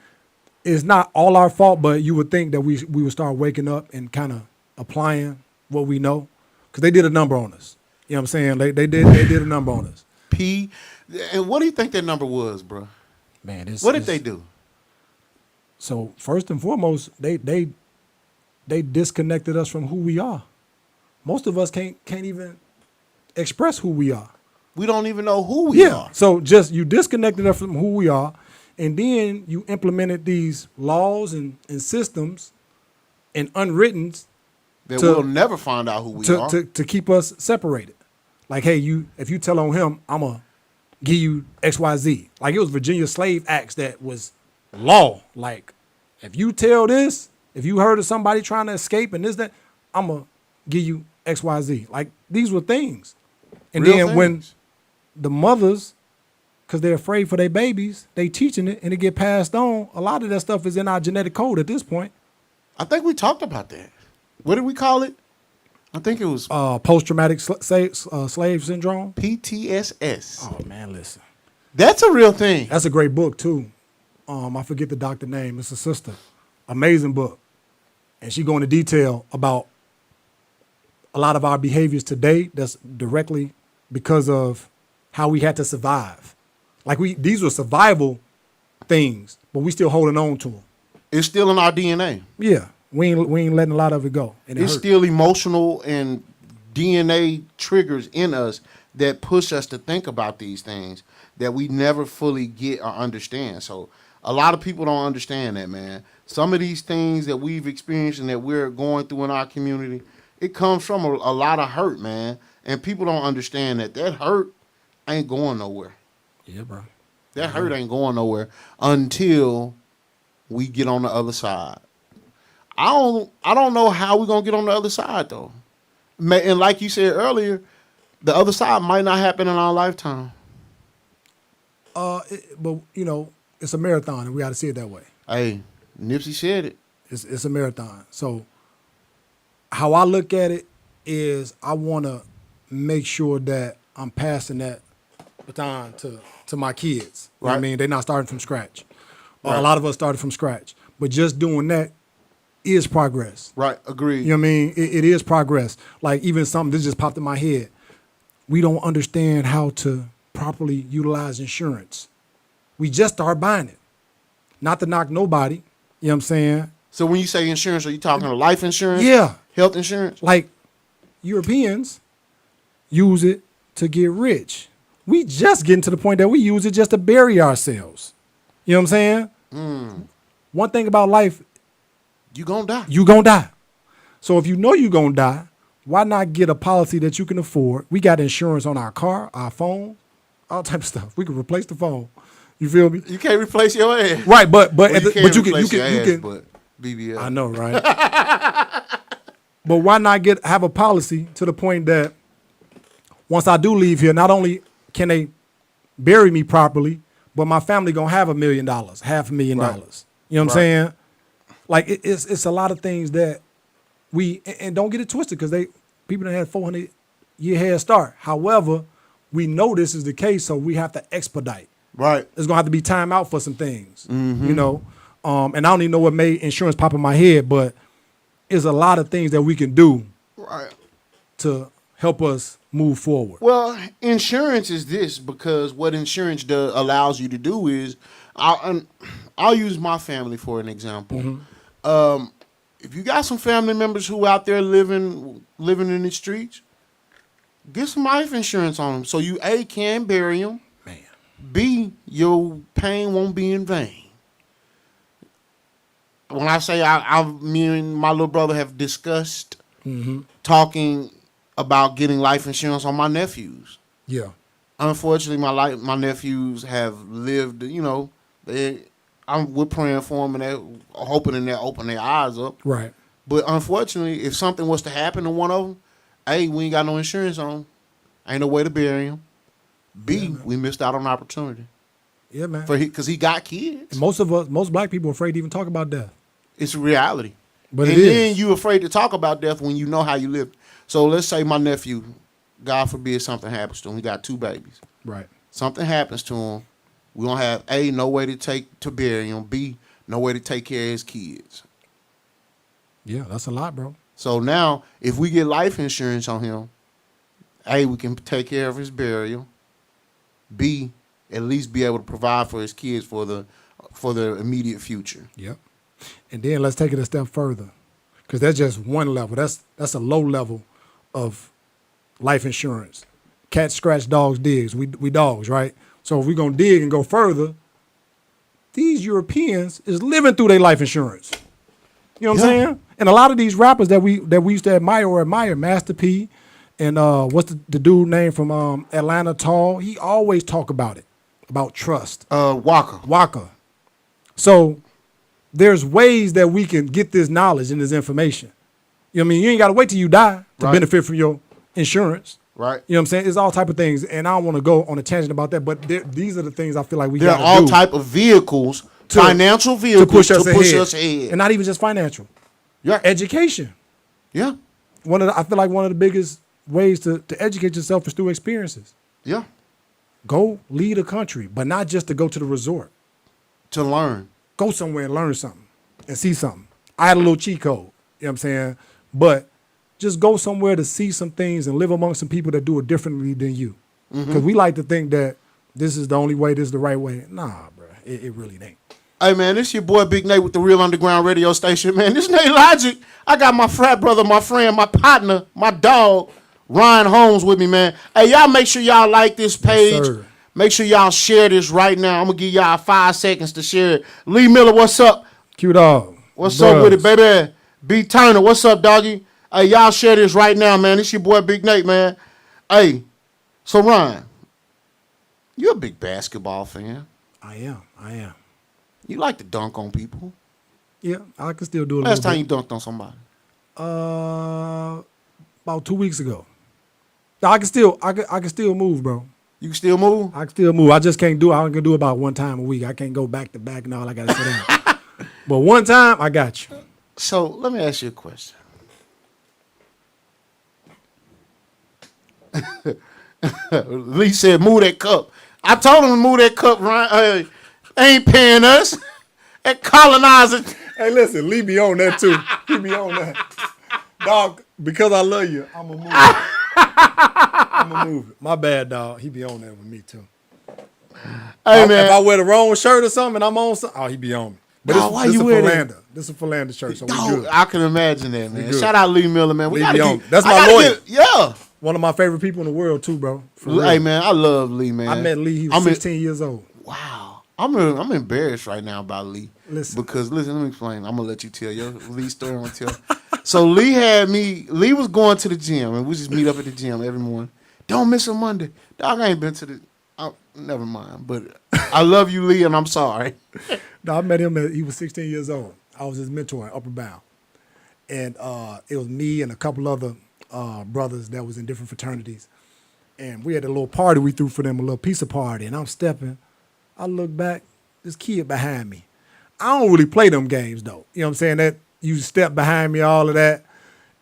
Speaker 2: it's not all our fault. But you would think that we would start waking up and kind of applying what we know, because they did a number on us. You know what I'm saying? They did a number on us.
Speaker 1: And what do you think that number was, bro?
Speaker 2: Man,
Speaker 1: What did they do?
Speaker 2: So first and foremost, they disconnected us from who we are. Most of us can't even express who we are.
Speaker 1: We don't even know who we are.
Speaker 2: So just you disconnected us from who we are, and then you implemented these laws and systems and unwrittens
Speaker 1: That we'll never find out who we are.
Speaker 2: to keep us separated. Like, hey, if you tell on him, I'm going to give you XYZ. Like, it was Virginia Slave Acts that was law. Like, if you tell this, if you heard of somebody trying to escape and this, that, I'm going to give you XYZ. Like, these were things. And
Speaker 1: Real
Speaker 2: then when
Speaker 1: things.
Speaker 2: the mothers, because they're afraid for their babies, they teaching it and it get passed on, a lot of that stuff is in our genetic code at this point.
Speaker 1: I think we talked about that. What did we call it? I think it was
Speaker 2: Post-traumatic slave syndrome.
Speaker 1: PTSS.
Speaker 2: Oh, man, listen.
Speaker 1: That's a real thing.
Speaker 2: That's a great book, too. I forget the doctor name. It's a sister. Amazing book. And she go into detail about a lot of our behaviors today that's directly because of how we had to survive. Like these were survival things, but we still holding on to them.
Speaker 1: It's still in our DNA.
Speaker 2: Yeah. We ain't letting a lot of it go. And
Speaker 1: It's still emotional and DNA triggers in us that push us to think about these things that we never fully get or understand. So a lot of people don't understand that, man. Some of these things that we've experienced and that we're going through in our community, it comes from a lot of hurt, man. And people don't understand that hurt ain't going nowhere.
Speaker 2: Yeah, bro.
Speaker 1: That hurt ain't going nowhere until we get on the other side. I don't know how we're gonna get on the other side though. And like you said earlier, the other side might not happen in our lifetime.
Speaker 2: But you know, it's a marathon, and we got to see it that way.
Speaker 1: Hey, Nipsey said it.
Speaker 2: It's a marathon. So how I look at it is I want to make sure that I'm passing that baton to my kids. You know what I mean? They're not starting from scratch.
Speaker 1: Right.
Speaker 2: A lot of us started from scratch. But just doing that is progress.
Speaker 1: Right, agreed.
Speaker 2: You know what I mean? It is progress. Like even something, this just popped in my head. We don't understand how to properly utilize insurance. We just start buying it. Not to knock nobody. You know what I'm saying?
Speaker 1: So when you say insurance, are you talking life insurance?
Speaker 2: Yeah.
Speaker 1: Health insurance?
Speaker 2: Like Europeans use it to get rich. We just getting to the point that we use it just to bury ourselves. You know what I'm saying? one thing about life,
Speaker 1: You gonna die.
Speaker 2: you gonna die. So if you know you gonna die, why not get a policy that you can afford? We got insurance on our car, our phone, all type of stuff. We can replace the phone. You feel me?
Speaker 1: You can't replace your ass.
Speaker 2: Right, but
Speaker 1: Well, you
Speaker 2: but you can
Speaker 1: replace your ass,
Speaker 2: you can.
Speaker 1: But BBL.
Speaker 2: I know, right? But why not have a policy to the point that once I do leave here, not only can they bury me properly, but my family gonna have $1 million, $500,000.
Speaker 1: Right.
Speaker 2: You know what I'm
Speaker 1: Right.
Speaker 2: saying? Like it's a lot of things that and don't get it twisted because people that had 400-year head start. However, we know this is the case, so we have to expedite.
Speaker 1: Right.
Speaker 2: There's gonna have to be time out for some things, you know. And I don't even know what made insurance pop in my head, but there's a lot of things that we can do
Speaker 1: Right.
Speaker 2: to help us move forward.
Speaker 1: Well, insurance is this because what insurance allows you to do is, I'll use my family for an example. If you got some family members who out there living in the streets, get some life insurance on them so you A, can bury them,
Speaker 2: Man,
Speaker 1: B, your pain won't be in vain. When I say me and my little brother have discussed talking about getting life insurance on my nephews.
Speaker 2: yeah,
Speaker 1: Unfortunately, my nephews have lived. You know, we're praying for them and they're hoping they open their eyes up.
Speaker 2: right.
Speaker 1: But unfortunately, if something was to happen to one of them, A, we ain't got no insurance on them. Ain't no way to bury him. B, we missed out on an opportunity.
Speaker 2: Yeah, man.
Speaker 1: Because he got kids.
Speaker 2: And most black people are afraid to even talk about death.
Speaker 1: It's a reality.
Speaker 2: But
Speaker 1: and
Speaker 2: it
Speaker 1: then
Speaker 2: is.
Speaker 1: you afraid to talk about death when you know how you live. So let's say my nephew, God forbid something happens to him. He got 2 babies.
Speaker 2: Right.
Speaker 1: Something happens to him. We don't have A, no way to bury him. B, no way to take care of his kids.
Speaker 2: Yeah, that's a lot, bro.
Speaker 1: So now, if we get life insurance on him, A, we can take care of his burial. B, at least be able to provide for his kids for the immediate future.
Speaker 2: Yep. And then let's take it a step further, because that's just one level. That's a low level of life insurance. Cats scratch, dogs digs. We dogs, right? So if we're gonna dig and go further, these Europeans is living through their life insurance. You know what I'm saying? And a lot of these rappers that we used to admire, Master P, and what's the dude name from Atlanta, Tall? He always talk about it, about trust.
Speaker 1: Waka.
Speaker 2: So there's ways that we can get this knowledge and this information. You know what I mean? You ain't got to wait till you die to benefit from your insurance.
Speaker 1: Right.
Speaker 2: You know what I'm saying? It's all type of things, and I don't want to go on a tangent about that, but these are the things I feel like we got to do.
Speaker 1: There are all type of vehicles, financial vehicles
Speaker 2: to push us ahead. And not even just financial.
Speaker 1: Yeah.
Speaker 2: Education.
Speaker 1: Yeah.
Speaker 2: I feel like one of the biggest ways to educate yourself is through experiences.
Speaker 1: Yeah.
Speaker 2: Go lead a country, but not just to go to the resort.
Speaker 1: To learn.
Speaker 2: Go somewhere and learn something and see something. I had a little cheat code, you know what I'm saying? But just go somewhere to see some things and live among some people that do it differently than you. Because we like to think that this is the only way, this is the right way. Nah, bro, it really ain't.
Speaker 1: Hey, man, this your boy Big Nate with the Real Underground Radio Station, man. This NATELOGIC. I got my frat brother, my friend, my partner, my dog, Ryan Holmes with me, man. Hey, y'all make sure y'all like this page.
Speaker 2: Yes,
Speaker 1: make sure y'all share this right now. I'm going to give y'all 5 seconds to share it. Lee Miller, what's up?
Speaker 2: Q-Dog.
Speaker 1: What's up with it, baby? B. Turner, what's up, doggy? Hey, y'all share this right now, man. This your boy Big Nate, man. Hey, so Ryan, you're a big basketball fan.
Speaker 2: I am.
Speaker 1: You like to dunk on people.
Speaker 2: Yeah, I can still do it.
Speaker 1: Last time you dunked on somebody?
Speaker 2: About 2 weeks ago. I can still move, bro.
Speaker 1: You can still move?
Speaker 2: I can still move. I just can't do it. I can do it about one time a week. I can't go back to back and all. I got to sit down. But one time, I got you.
Speaker 1: So let me ask you a question. Lee said, move that cup. I told him to move that cup, Ryan. Ain't paying us. That colonizer.
Speaker 2: Hey, listen, Lee be on that too. He be on that. Dog, because I love you, I'm going to move it. I'm going to move it. My bad, dog. He be on that with me too.
Speaker 1: Hey, man.
Speaker 2: If I wear the wrong shirt or something and I'm on something, he be on me. But
Speaker 1: Dog, why you wear that?
Speaker 2: This is a Philander shirt, so
Speaker 1: Dog,
Speaker 2: we good.
Speaker 1: I can imagine that, man.
Speaker 2: good.
Speaker 1: Shout out Lee Miller, man.
Speaker 2: Lee be on. That's my lawyer.
Speaker 1: Yeah.
Speaker 2: One of my favorite people in the world too, bro. For real.
Speaker 1: Hey, man, I love Lee, man.
Speaker 2: I met Lee. He was 16 years old.
Speaker 1: Wow. I'm embarrassed right now about Lee.
Speaker 2: Listen.
Speaker 1: Because listen, let me explain. I'm gonna let you tell your Lee story. I'm gonna tell. So Lee was going to the gym, and we just meet up at the gym every morning. Don't miss a Monday. Dog, I ain't been to the. Never mind. But I love you, Lee, and I'm sorry.
Speaker 2: No, I met him he was 16 years old. I was his mentor in Upper Bound. And it was me and a couple other brothers that was in different fraternities. And we had a little party we threw for them, a little pizza party. And I'm stepping. I look back, this kid behind me. I don't really play them games, though. You know what I'm saying? That you step behind me, all of that.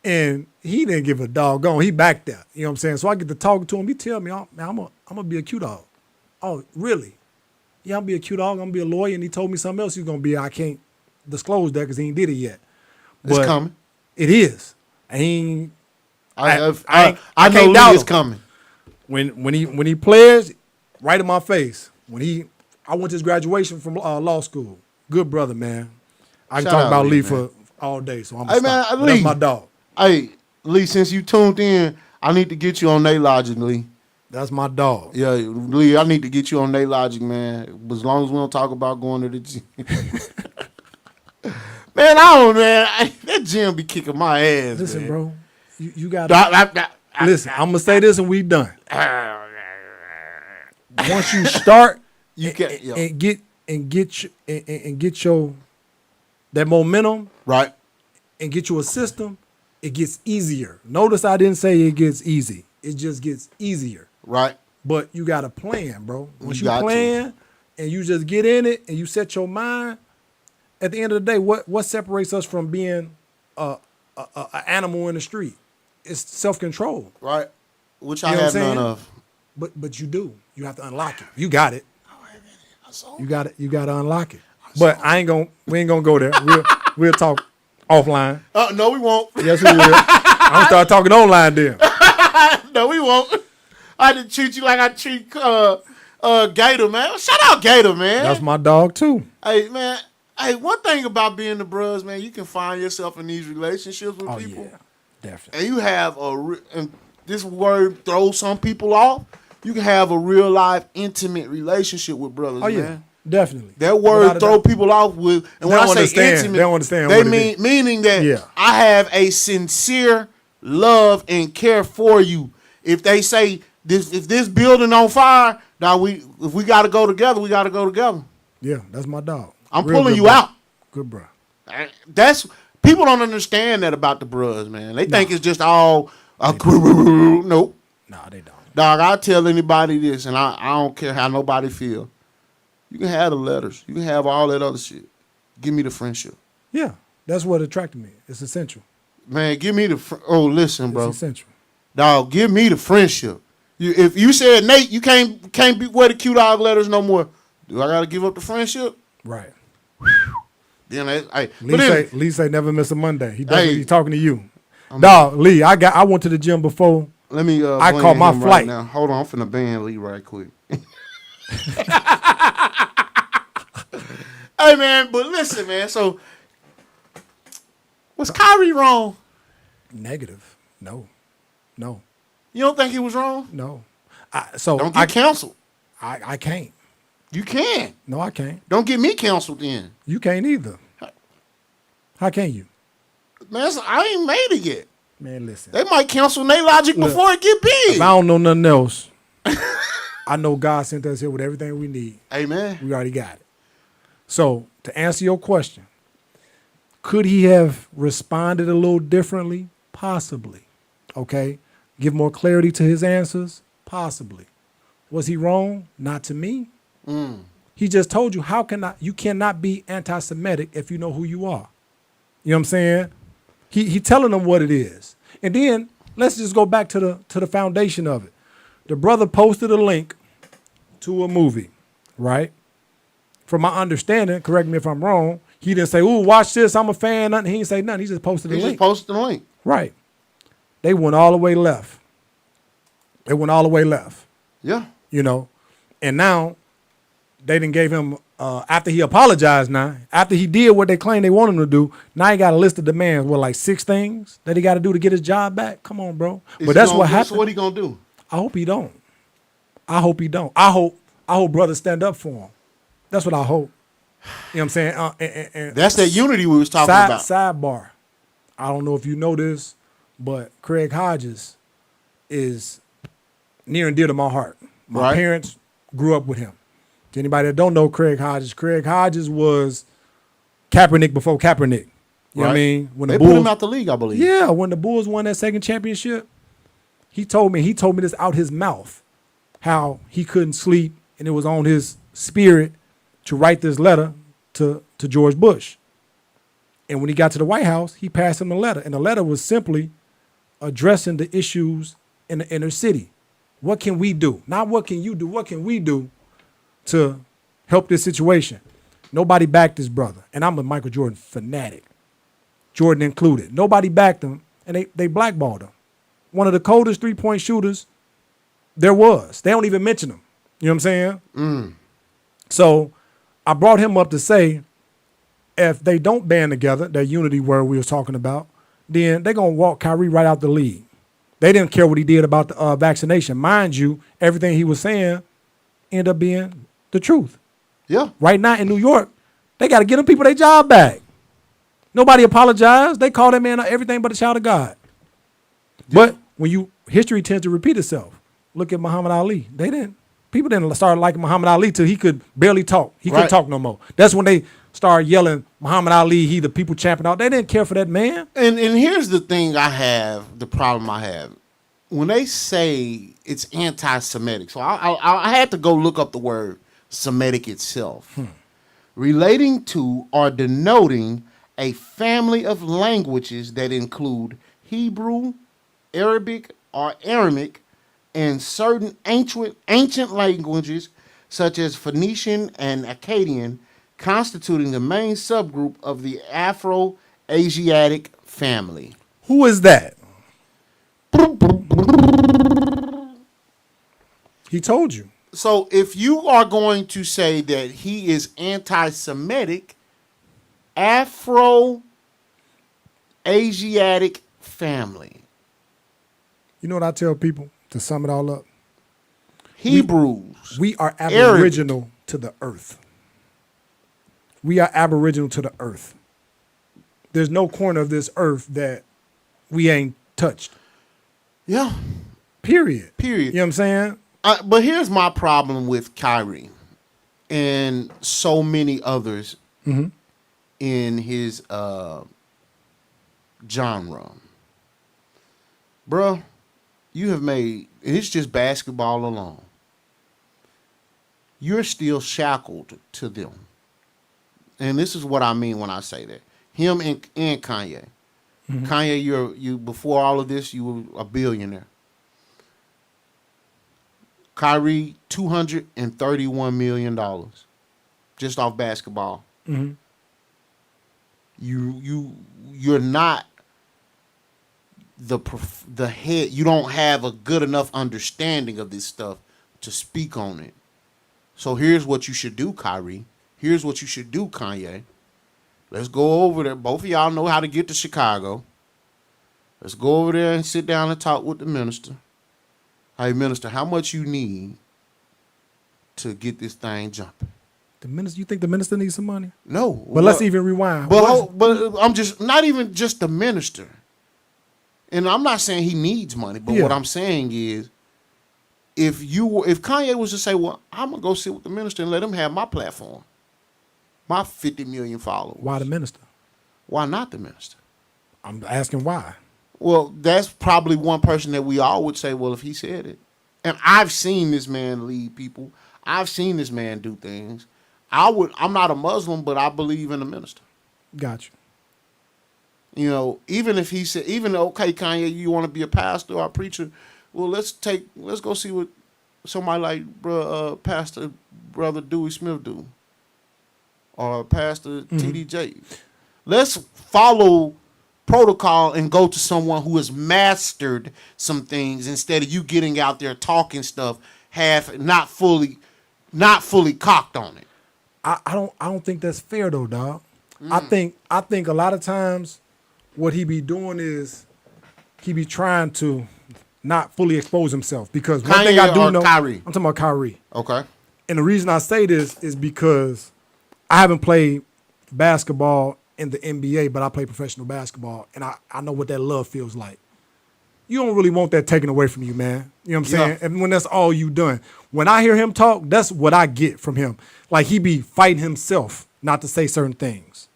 Speaker 2: And he didn't give a doggone. He back there. You know what I'm saying? So I get to talking to him. He tell me, oh, man, I'm going to be a Q dog. Oh, really? Yeah, I'm going to be a Q dog. I'm going to be a lawyer. And he told me something else he's going to be. I can't disclose that because he ain't did it yet.
Speaker 1: It's coming.
Speaker 2: It is. I
Speaker 1: know
Speaker 2: can't doubt
Speaker 1: it's
Speaker 2: him.
Speaker 1: coming.
Speaker 2: When he plays, right in my face. I went to his graduation from law school. Good brother, man. I can
Speaker 1: Shout
Speaker 2: talk
Speaker 1: out
Speaker 2: about Lee
Speaker 1: man.
Speaker 2: for all day, so I'm
Speaker 1: Hey,
Speaker 2: gonna
Speaker 1: man,
Speaker 2: stop.
Speaker 1: Lee.
Speaker 2: That's my dog.
Speaker 1: Hey, Lee, since you tuned in, I need to get you on NATELOGIC, Lee.
Speaker 2: That's my dog.
Speaker 1: Yeah, Lee, I need to get you on NATELOGIC, man. As long as we don't talk about going to the gym. Man, that gym be kicking my ass.
Speaker 2: Listen,
Speaker 1: man.
Speaker 2: bro, you got to listen. I'm gonna say this and we done. Once you start, and get your that momentum,
Speaker 1: right,
Speaker 2: and get you a system, it gets easier. Notice I didn't say it gets easy. It just gets easier.
Speaker 1: right.
Speaker 2: But you got a plan, bro. Once you
Speaker 1: got
Speaker 2: plan and you just get in it and you set your mind, at the end of the day, what separates us from being a animal in the street? It's self-control.
Speaker 1: Right. Which
Speaker 2: You
Speaker 1: I
Speaker 2: know what
Speaker 1: have
Speaker 2: I'm
Speaker 1: none
Speaker 2: saying?
Speaker 1: of.
Speaker 2: But you do. You have to unlock it. You got it. You got it. You got to unlock it. But we ain't gonna go there. We'll talk offline.
Speaker 1: No, we won't.
Speaker 2: Yes, we will. I'm gonna start talking online then.
Speaker 1: No, we won't. I didn't treat you like I treat Gator, man. Shout out Gator, man.
Speaker 2: That's my dog too.
Speaker 1: Hey, man. Hey, one thing about being the bros, man, you can find yourself in these relationships with
Speaker 2: Oh
Speaker 1: people.
Speaker 2: yeah, definitely.
Speaker 1: And you have and this word throws some people off. You can have a real life intimate relationship with brothers,
Speaker 2: Oh yeah,
Speaker 1: man.
Speaker 2: definitely.
Speaker 1: That word
Speaker 2: Without a
Speaker 1: throw
Speaker 2: doubt.
Speaker 1: people off with, and when
Speaker 2: They
Speaker 1: I
Speaker 2: don't
Speaker 1: say
Speaker 2: understand.
Speaker 1: intimate,
Speaker 2: They don't understand
Speaker 1: they
Speaker 2: what it
Speaker 1: mean
Speaker 2: is.
Speaker 1: meaning that
Speaker 2: Yeah.
Speaker 1: I have a sincere love and care for you. If they say if this building on fire, now if we got to go together, we got to go together.
Speaker 2: Yeah, that's my dog.
Speaker 1: I'm
Speaker 2: Real
Speaker 1: pulling
Speaker 2: good
Speaker 1: you
Speaker 2: bro.
Speaker 1: out.
Speaker 2: Good bro.
Speaker 1: That's people don't understand that about the bros, man. They think it's just all nope.
Speaker 2: Nah, they don't.
Speaker 1: Dog, I tell anybody this, and I don't care how nobody feel. You can have the letters. You can have all that other shit. Give me the friendship.
Speaker 2: Yeah, that's what attracted me. It's essential.
Speaker 1: Man, give me the listen, bro.
Speaker 2: It's essential.
Speaker 1: Dog, give me the friendship. If you said, Nate, you can't be wear the Q dog letters no more, do I gotta give up the friendship?
Speaker 2: Right.
Speaker 1: Then
Speaker 2: Lee say never miss a Monday. He
Speaker 1: Hey.
Speaker 2: he's talking to you. Dog, Lee, I went to the gym before.
Speaker 1: let me
Speaker 2: I
Speaker 1: blame
Speaker 2: caught my
Speaker 1: him right
Speaker 2: flight.
Speaker 1: now. Hold on, I'm finna ban Lee right quick. Hey man, but listen, man. So was Kyrie wrong?
Speaker 2: Negative. No.
Speaker 1: You don't think he was wrong?
Speaker 2: No.
Speaker 1: Don't get canceled.
Speaker 2: I can't.
Speaker 1: You can.
Speaker 2: No, I can't.
Speaker 1: Don't get me canceled then.
Speaker 2: You can't either. How can you?
Speaker 1: Man, I ain't made it yet.
Speaker 2: Man, listen.
Speaker 1: They might cancel NATELOGIC before it get big.
Speaker 2: If I don't know nothing else, I know God sent us here with everything we need.
Speaker 1: Amen.
Speaker 2: We already got it. So, to answer your question, could he have responded a little differently? Possibly. Okay? Give more clarity to his answers? Possibly. Was he wrong? Not to me. He just told you you cannot be anti-Semitic if you know who you are. You know what I'm saying? He telling them what it is. And then let's just go back to the foundation of it. The brother posted a link to a movie, right? From my understanding, correct me if I'm wrong, he didn't say, "Ooh, watch this, I'm a fan." Nothing. He didn't say nothing. He just posted the link.
Speaker 1: Just posted the link.
Speaker 2: Right. They went all the way left.
Speaker 1: Yeah.
Speaker 2: You know, and now they didn't gave him after he apologized. Now after he did what they claimed they want him to do, now he got a list of demands. What, like 6 things that he got to do to get his job back? Come on, bro. But that's what happened.
Speaker 1: So what he gonna do?
Speaker 2: I hope he don't. I hope brothers stand up for him. That's what I hope. You know what I'm saying? And
Speaker 1: That's that unity we was talking about.
Speaker 2: Sidebar. I don't know if you know this, but Craig Hodges is near and dear to my heart. My parents grew up with him. To anybody that don't know Craig Hodges was Kaepernick before Kaepernick. You know what I mean? When
Speaker 1: they put him out the league, I believe.
Speaker 2: Yeah, when the Bulls won that second championship, he told me this out his mouth, how he couldn't sleep and it was on his spirit to write this letter to George Bush. And when he got to the White House, he passed him the letter. And the letter was simply addressing the issues in the inner city. What can we do? Not what can you do, what can we do to help this situation? Nobody backed his brother. And I'm a Michael Jordan fanatic, Jordan included. Nobody backed him, and they blackballed him. One of the coldest three-point shooters there was. They don't even mention him. You know what I'm saying? So I brought him up to say, if they don't band together, that unity word we was talking about, then they're going to walk Kyrie right out the league. They didn't care what he did about the vaccination. Mind you, everything he was saying ended up being the truth.
Speaker 1: Yeah.
Speaker 2: Right now in New York, they got to get them people their job back. Nobody apologized. They call that man everything but a child of God. But when history tends to repeat itself. Look at Muhammad Ali. People didn't start liking Muhammad Ali till he could barely talk. He couldn't talk no more. That's when they started yelling, Muhammad Ali, he the people champion. They didn't care for that man.
Speaker 1: And here's the thing the problem I have. When they say it's anti-Semitic, so I had to go look up the word Semitic itself. Relating to or denoting a family of languages that include Hebrew, Arabic, or Aramaic, and certain ancient languages such as Phoenician and Akkadian, constituting the main subgroup of the Afro-Asiatic family.
Speaker 2: Who is that? He told you.
Speaker 1: So if you are going to say that he is anti-Semitic, Afro-Asiatic family.
Speaker 2: You know what I tell people to sum it all up?
Speaker 1: Hebrews.
Speaker 2: We are aboriginal to the earth. We are aboriginal to the earth. There's no corner of this earth that we ain't touched.
Speaker 1: Yeah.
Speaker 2: Period.
Speaker 1: You
Speaker 2: know what I'm saying?
Speaker 1: But here's my problem with Kyrie and so many others in his genre. Bruh, you have made, and it's just basketball alone, you're still shackled to them. And this is what I mean when I say that. Him and Kanye. Kanye, you before all of this, you were a billionaire. Kyrie, $231 million just off basketball. You're not the head. You don't have a good enough understanding of this stuff to speak on it. So here's what you should do, Kyrie. Here's what you should do, Kanye. Let's go over there. Both of y'all know how to get to Chicago. Let's go over there and sit down and talk with the minister. Hey, minister, how much you need to get this thing jumping?
Speaker 2: The minister, you think the minister needs some money?
Speaker 1: No.
Speaker 2: But let's even rewind.
Speaker 1: But I'm just not even just the minister. And I'm not saying he needs money, but what I'm saying is if Kanye was to say, well, I'm gonna go sit with the minister and let him have my platform, my 50 million followers.
Speaker 2: Why the minister?
Speaker 1: Why not the minister?
Speaker 2: I'm asking why.
Speaker 1: Well, that's probably one person that we all would say, well, if he said it. And I've seen this man lead people. I've seen this man do things. I'm not a Muslim, but I believe in the minister.
Speaker 2: Got you.
Speaker 1: You know, even if he said, okay, Kanye, you want to be a pastor or a preacher, well, let's go see what somebody like Pastor Brother Dewey Smith do. Or Pastor T.D. Jakes. Let's follow protocol and go to someone who has mastered some things instead of you getting out there talking stuff not fully cocked on it.
Speaker 2: I don't think that's fair though, dog. I think a lot of times what he be doing is he be trying to not fully expose himself because one
Speaker 1: Kanye
Speaker 2: thing I do
Speaker 1: or
Speaker 2: know,
Speaker 1: Kyrie?
Speaker 2: I'm talking about Kyrie.
Speaker 1: Okay.
Speaker 2: And the reason I say this is because I haven't played basketball in the NBA, but I play professional basketball, and I know what that love feels like. You don't really want that taken away from you, man. You know what I'm saying? And when that's all you done. When I hear him talk, that's what I get from him. Like he be fighting himself not to say certain things.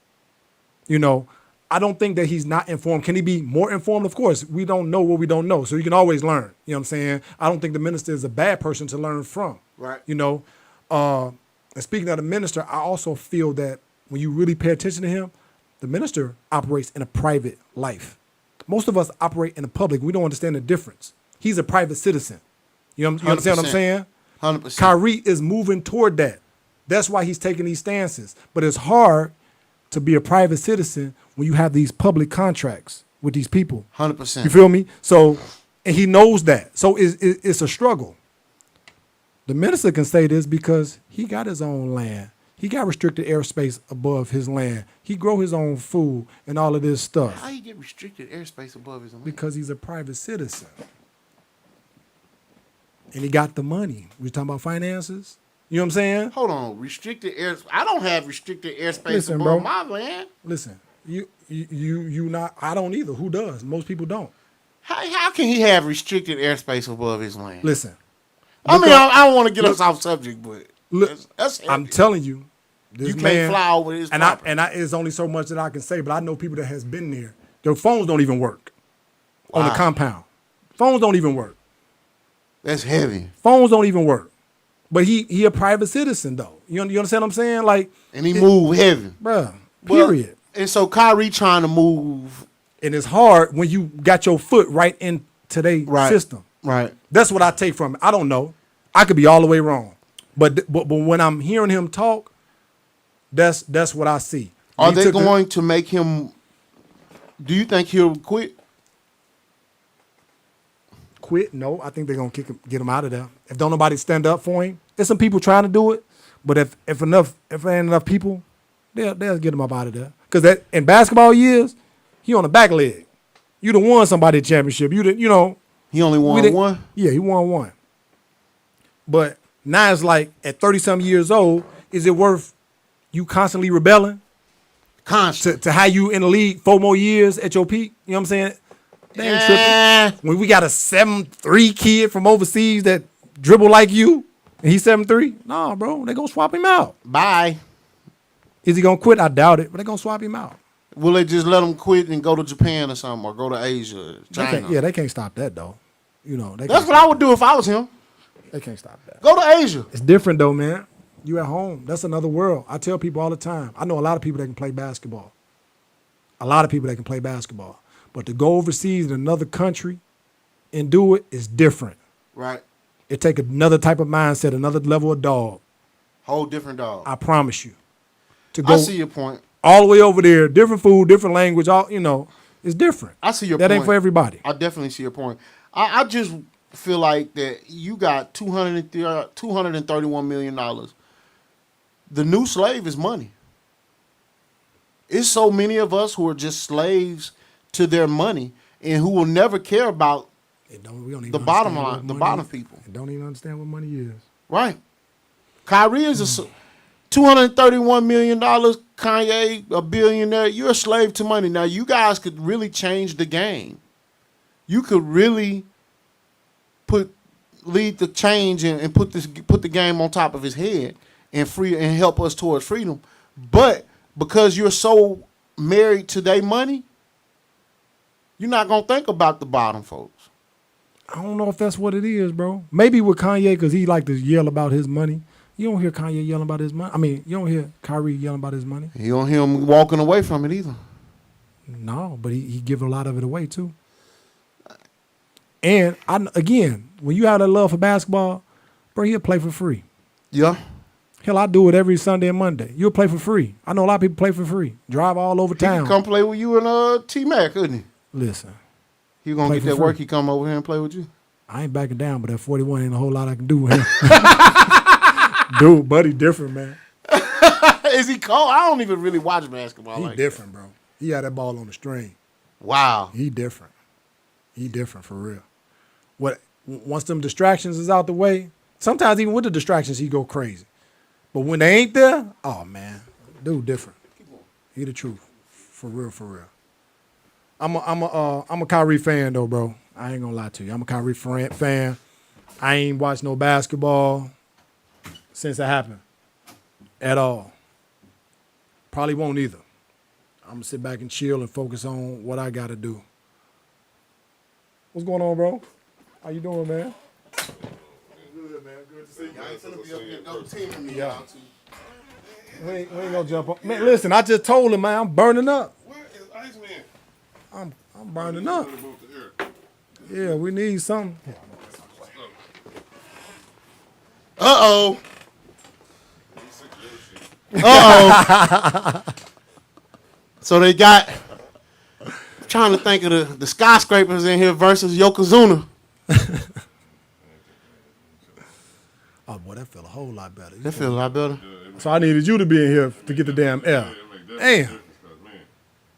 Speaker 2: You know, I don't think that he's not informed. Can he be more informed? Of course. We don't know what we don't know. So you can always learn. You know what I'm saying? I don't think the minister is a bad person to learn from.
Speaker 1: Right.
Speaker 2: You know, and speaking of the minister, I also feel that when you really pay attention to him, the minister operates in a private life. Most of us operate in the public. We don't understand the difference. He's a private citizen. You understand what I'm saying?
Speaker 1: 100%.
Speaker 2: Kyrie is moving toward that. That's why he's taking these stances. But it's hard to be a private citizen when you have these public contracts with these people.
Speaker 1: 100%.
Speaker 2: You feel me? So, and he knows that. So it's a struggle. The minister can say this because he got his own land. He got restricted airspace above his land. He grow his own food and all of this stuff.
Speaker 1: How you get restricted airspace above his land?
Speaker 2: Because he's a private citizen. And he got the money. We talking about finances? You know what I'm saying?
Speaker 1: Hold on, restricted air. I don't have restricted airspace
Speaker 2: Listen,
Speaker 1: above
Speaker 2: bro.
Speaker 1: my land.
Speaker 2: Listen, you not. I don't either. Who does? Most people don't.
Speaker 1: How can he have restricted airspace above his land?
Speaker 2: Listen.
Speaker 1: I mean, I don't want to get us off subject, but that's
Speaker 2: I'm telling you, this
Speaker 1: you can't
Speaker 2: man,
Speaker 1: fly over his property.
Speaker 2: and it's only so much that I can say. But I know people that has been there. Their phones don't even work on the compound. Phones don't even work.
Speaker 1: That's heavy.
Speaker 2: Phones don't even work. But he a private citizen though. You understand what I'm saying? Like,
Speaker 1: and he move heavy,
Speaker 2: bruh. Period.
Speaker 1: Well, and so Kyrie trying to move,
Speaker 2: and it's hard when you got your foot right in today's system.
Speaker 1: Right.
Speaker 2: That's what I take from it. I don't know. I could be all the way wrong, but when I'm hearing him talk, that's what I see.
Speaker 1: Are they going to make him? Do you think he'll quit?
Speaker 2: Quit? No, I think they're gonna get him out of there. If don't nobody stand up for him, there's some people trying to do it, but if there ain't enough people, they'll get him up out of there. Because that in basketball years, he on the back leg. You done won somebody a championship.
Speaker 1: He only won one.
Speaker 2: Yeah, he won one. But now it's like at 30-something years old, is it worth you constantly rebelling?
Speaker 1: Constant.
Speaker 2: To how you in the league 4 more years at your peak? You know what I'm saying? They ain't tripping. When we got a 7'3" kid from overseas that dribble like you, and he's 7'3", nah, bro, they gonna swap him out.
Speaker 1: Bye.
Speaker 2: Is he gonna quit? I doubt it, but they gonna swap him out.
Speaker 1: Will they just let him quit and go to Japan or something, or go to Asia, China?
Speaker 2: They can't stop that though.
Speaker 1: That's what I would do if I was him.
Speaker 2: They can't stop that.
Speaker 1: Go to Asia.
Speaker 2: It's different though, man. You at home. That's another world. I tell people all the time. I know a lot of people that can play basketball. But to go overseas in another country and do it is different.
Speaker 1: Right.
Speaker 2: It take another type of mindset, another level of dog.
Speaker 1: Whole different dog.
Speaker 2: I promise you. To go
Speaker 1: I see your point.
Speaker 2: all the way over there, different food, different language, it's different.
Speaker 1: I see your point.
Speaker 2: That ain't for everybody.
Speaker 1: I definitely see your point. I just feel like that you got $231 million. The new slave is money. It's so many of us who are just slaves to their money and who will never care about the bottom line, the bottom people.
Speaker 2: And don't even understand what money is.
Speaker 1: Right. Kyrie is $231 million. Kanye, a billionaire. You're a slave to money. Now, you guys could really change the game. You could really lead the change and put the game on top of his head and help us towards freedom. But because you're so married to their money, you're not gonna think about the bottom folks.
Speaker 2: I don't know if that's what it is, bro. Maybe with Kanye, because he like to yell about his money. You don't hear Kanye yelling about his money. I mean, you don't hear Kyrie yelling about his money.
Speaker 1: You don't hear him walking away from it either.
Speaker 2: No, but he give a lot of it away too. And again, when you have that love for basketball, bro, he'll play for free.
Speaker 1: Yeah.
Speaker 2: Hell, I do it every Sunday and Monday. You'll play for free. I know a lot of people play for free. Drive all over town.
Speaker 1: He can come play with you and T-Mac, couldn't he?
Speaker 2: Listen.
Speaker 1: He gonna get that work, he come over here and play with you?
Speaker 2: I ain't backing down, but at 41 ain't a whole lot I can do with him. Dude, buddy different, man.
Speaker 1: Is he cold? I don't even really watch basketball.
Speaker 2: He different, bro. He had that ball on the string.
Speaker 1: Wow.
Speaker 2: He different. He different for real. Once them distractions is out the way, Sometimes even with the distractions, he go crazy. But when they ain't there, oh man, dude, different. He the truth, for real, for real. I'm a Kyrie fan though, bro. I ain't gonna lie to you. I'm a Kyrie fan. I ain't watched no basketball since it happened at all. Probably won't either. I'm gonna sit back and chill and focus on what I gotta do. What's going on, bro? How you doing, man?
Speaker 3: Good, man. Good to see you.
Speaker 1: I ain't finna be up here double teaming me.
Speaker 2: Yeah. We ain't gonna jump up. Man, listen, I just told him, man, I'm burning up.
Speaker 3: Where is Iceman?
Speaker 2: I'm burning up. Yeah, we need something.
Speaker 1: Uh-oh. Uh-oh. So they got, trying to think of the skyscrapers in here versus Yokozuna.
Speaker 2: Oh, boy, that felt a whole lot better.
Speaker 1: That feel a lot better.
Speaker 2: So I needed you to be in here to get the damn air. Damn.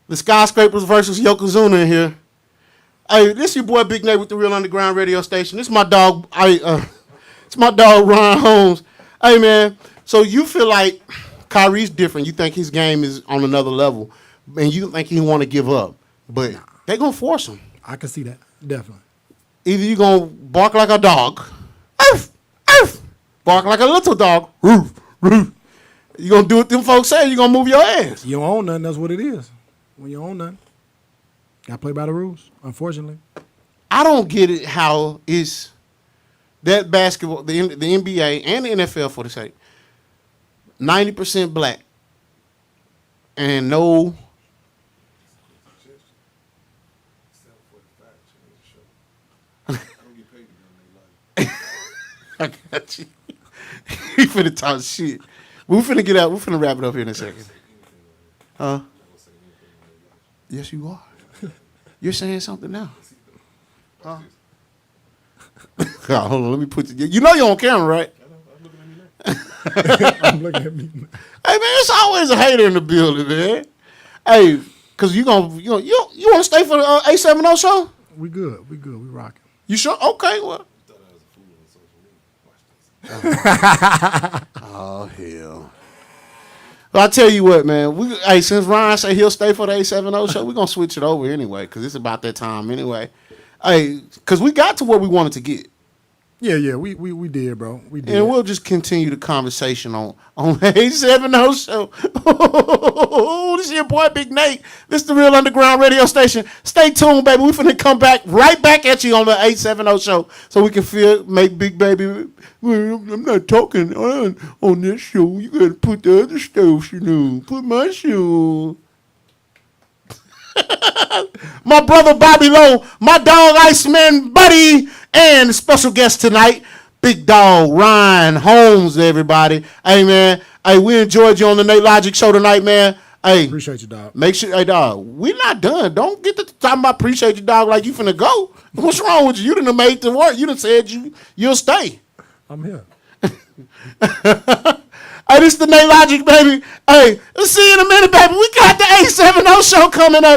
Speaker 1: The skyscrapers versus Yokozuna in here. Hey, this your boy Big Nate with the Real Underground Radio Station. This is my dog. It's my dog Ron Holmes. Hey man, so you feel like Kyrie's different? You think his game is on another level, and you think he want to give up? But they gonna force him.
Speaker 2: I can see that, definitely.
Speaker 1: Either you gonna bark like a dog, oof, oof, bark like a little dog, roof, roof. You gonna do what them folks say? You gonna move your ass?
Speaker 2: You don't own nothing. That's what it is. When you own nothing, gotta play by the rules. Unfortunately,
Speaker 1: I don't get it. How is that basketball, the NBA and the NFL for the sake, 90% black and no. I got you. He finna talk shit. We finna get out. We finna wrap it up here in a second. Huh? Yes, you are. You're saying something now. Huh? Hold on, let me put you. You know you're on camera, right?
Speaker 2: I'm looking at me.
Speaker 1: Hey man, it's always a hater in the building, man. Hey, cause you want to stay for the A70 show?
Speaker 2: We good. We rocking.
Speaker 1: You sure? Okay, well. Oh hell. Well, I tell you what, man. Hey, since Ryan said he'll stay for the A70 show, we're gonna switch it over anyway, cause it's about that time anyway. Hey, cause we got to where we wanted to get.
Speaker 2: Yeah, we did, bro. We did.
Speaker 1: And we'll just continue the conversation on the A70 show. This is your boy Big Nate. This is the Real Underground Radio Station. Stay tuned, baby. We finna come back right back at you on the 870 show so we can make Big Baby. Well, I'm not talking on this show. You gotta put the other station on. Put my show on. My brother Bobby Lowe, my dog Iceman Buddy, and special guest tonight, big dog Ryan Holmes, everybody. Hey man, hey, we enjoyed you on the NATELOGIC show tonight, man. Hey,
Speaker 2: Appreciate you, dog.
Speaker 1: Make sure, hey dog, we're not done. Don't get to talking about appreciate you, dog, like you finna go. What's wrong with you? You done made the work. You done said you'll stay.
Speaker 2: I'm here.
Speaker 1: Hey, this is the NATELOGIC, baby. Hey, let's see you in a minute, baby. We got the 870 show coming up.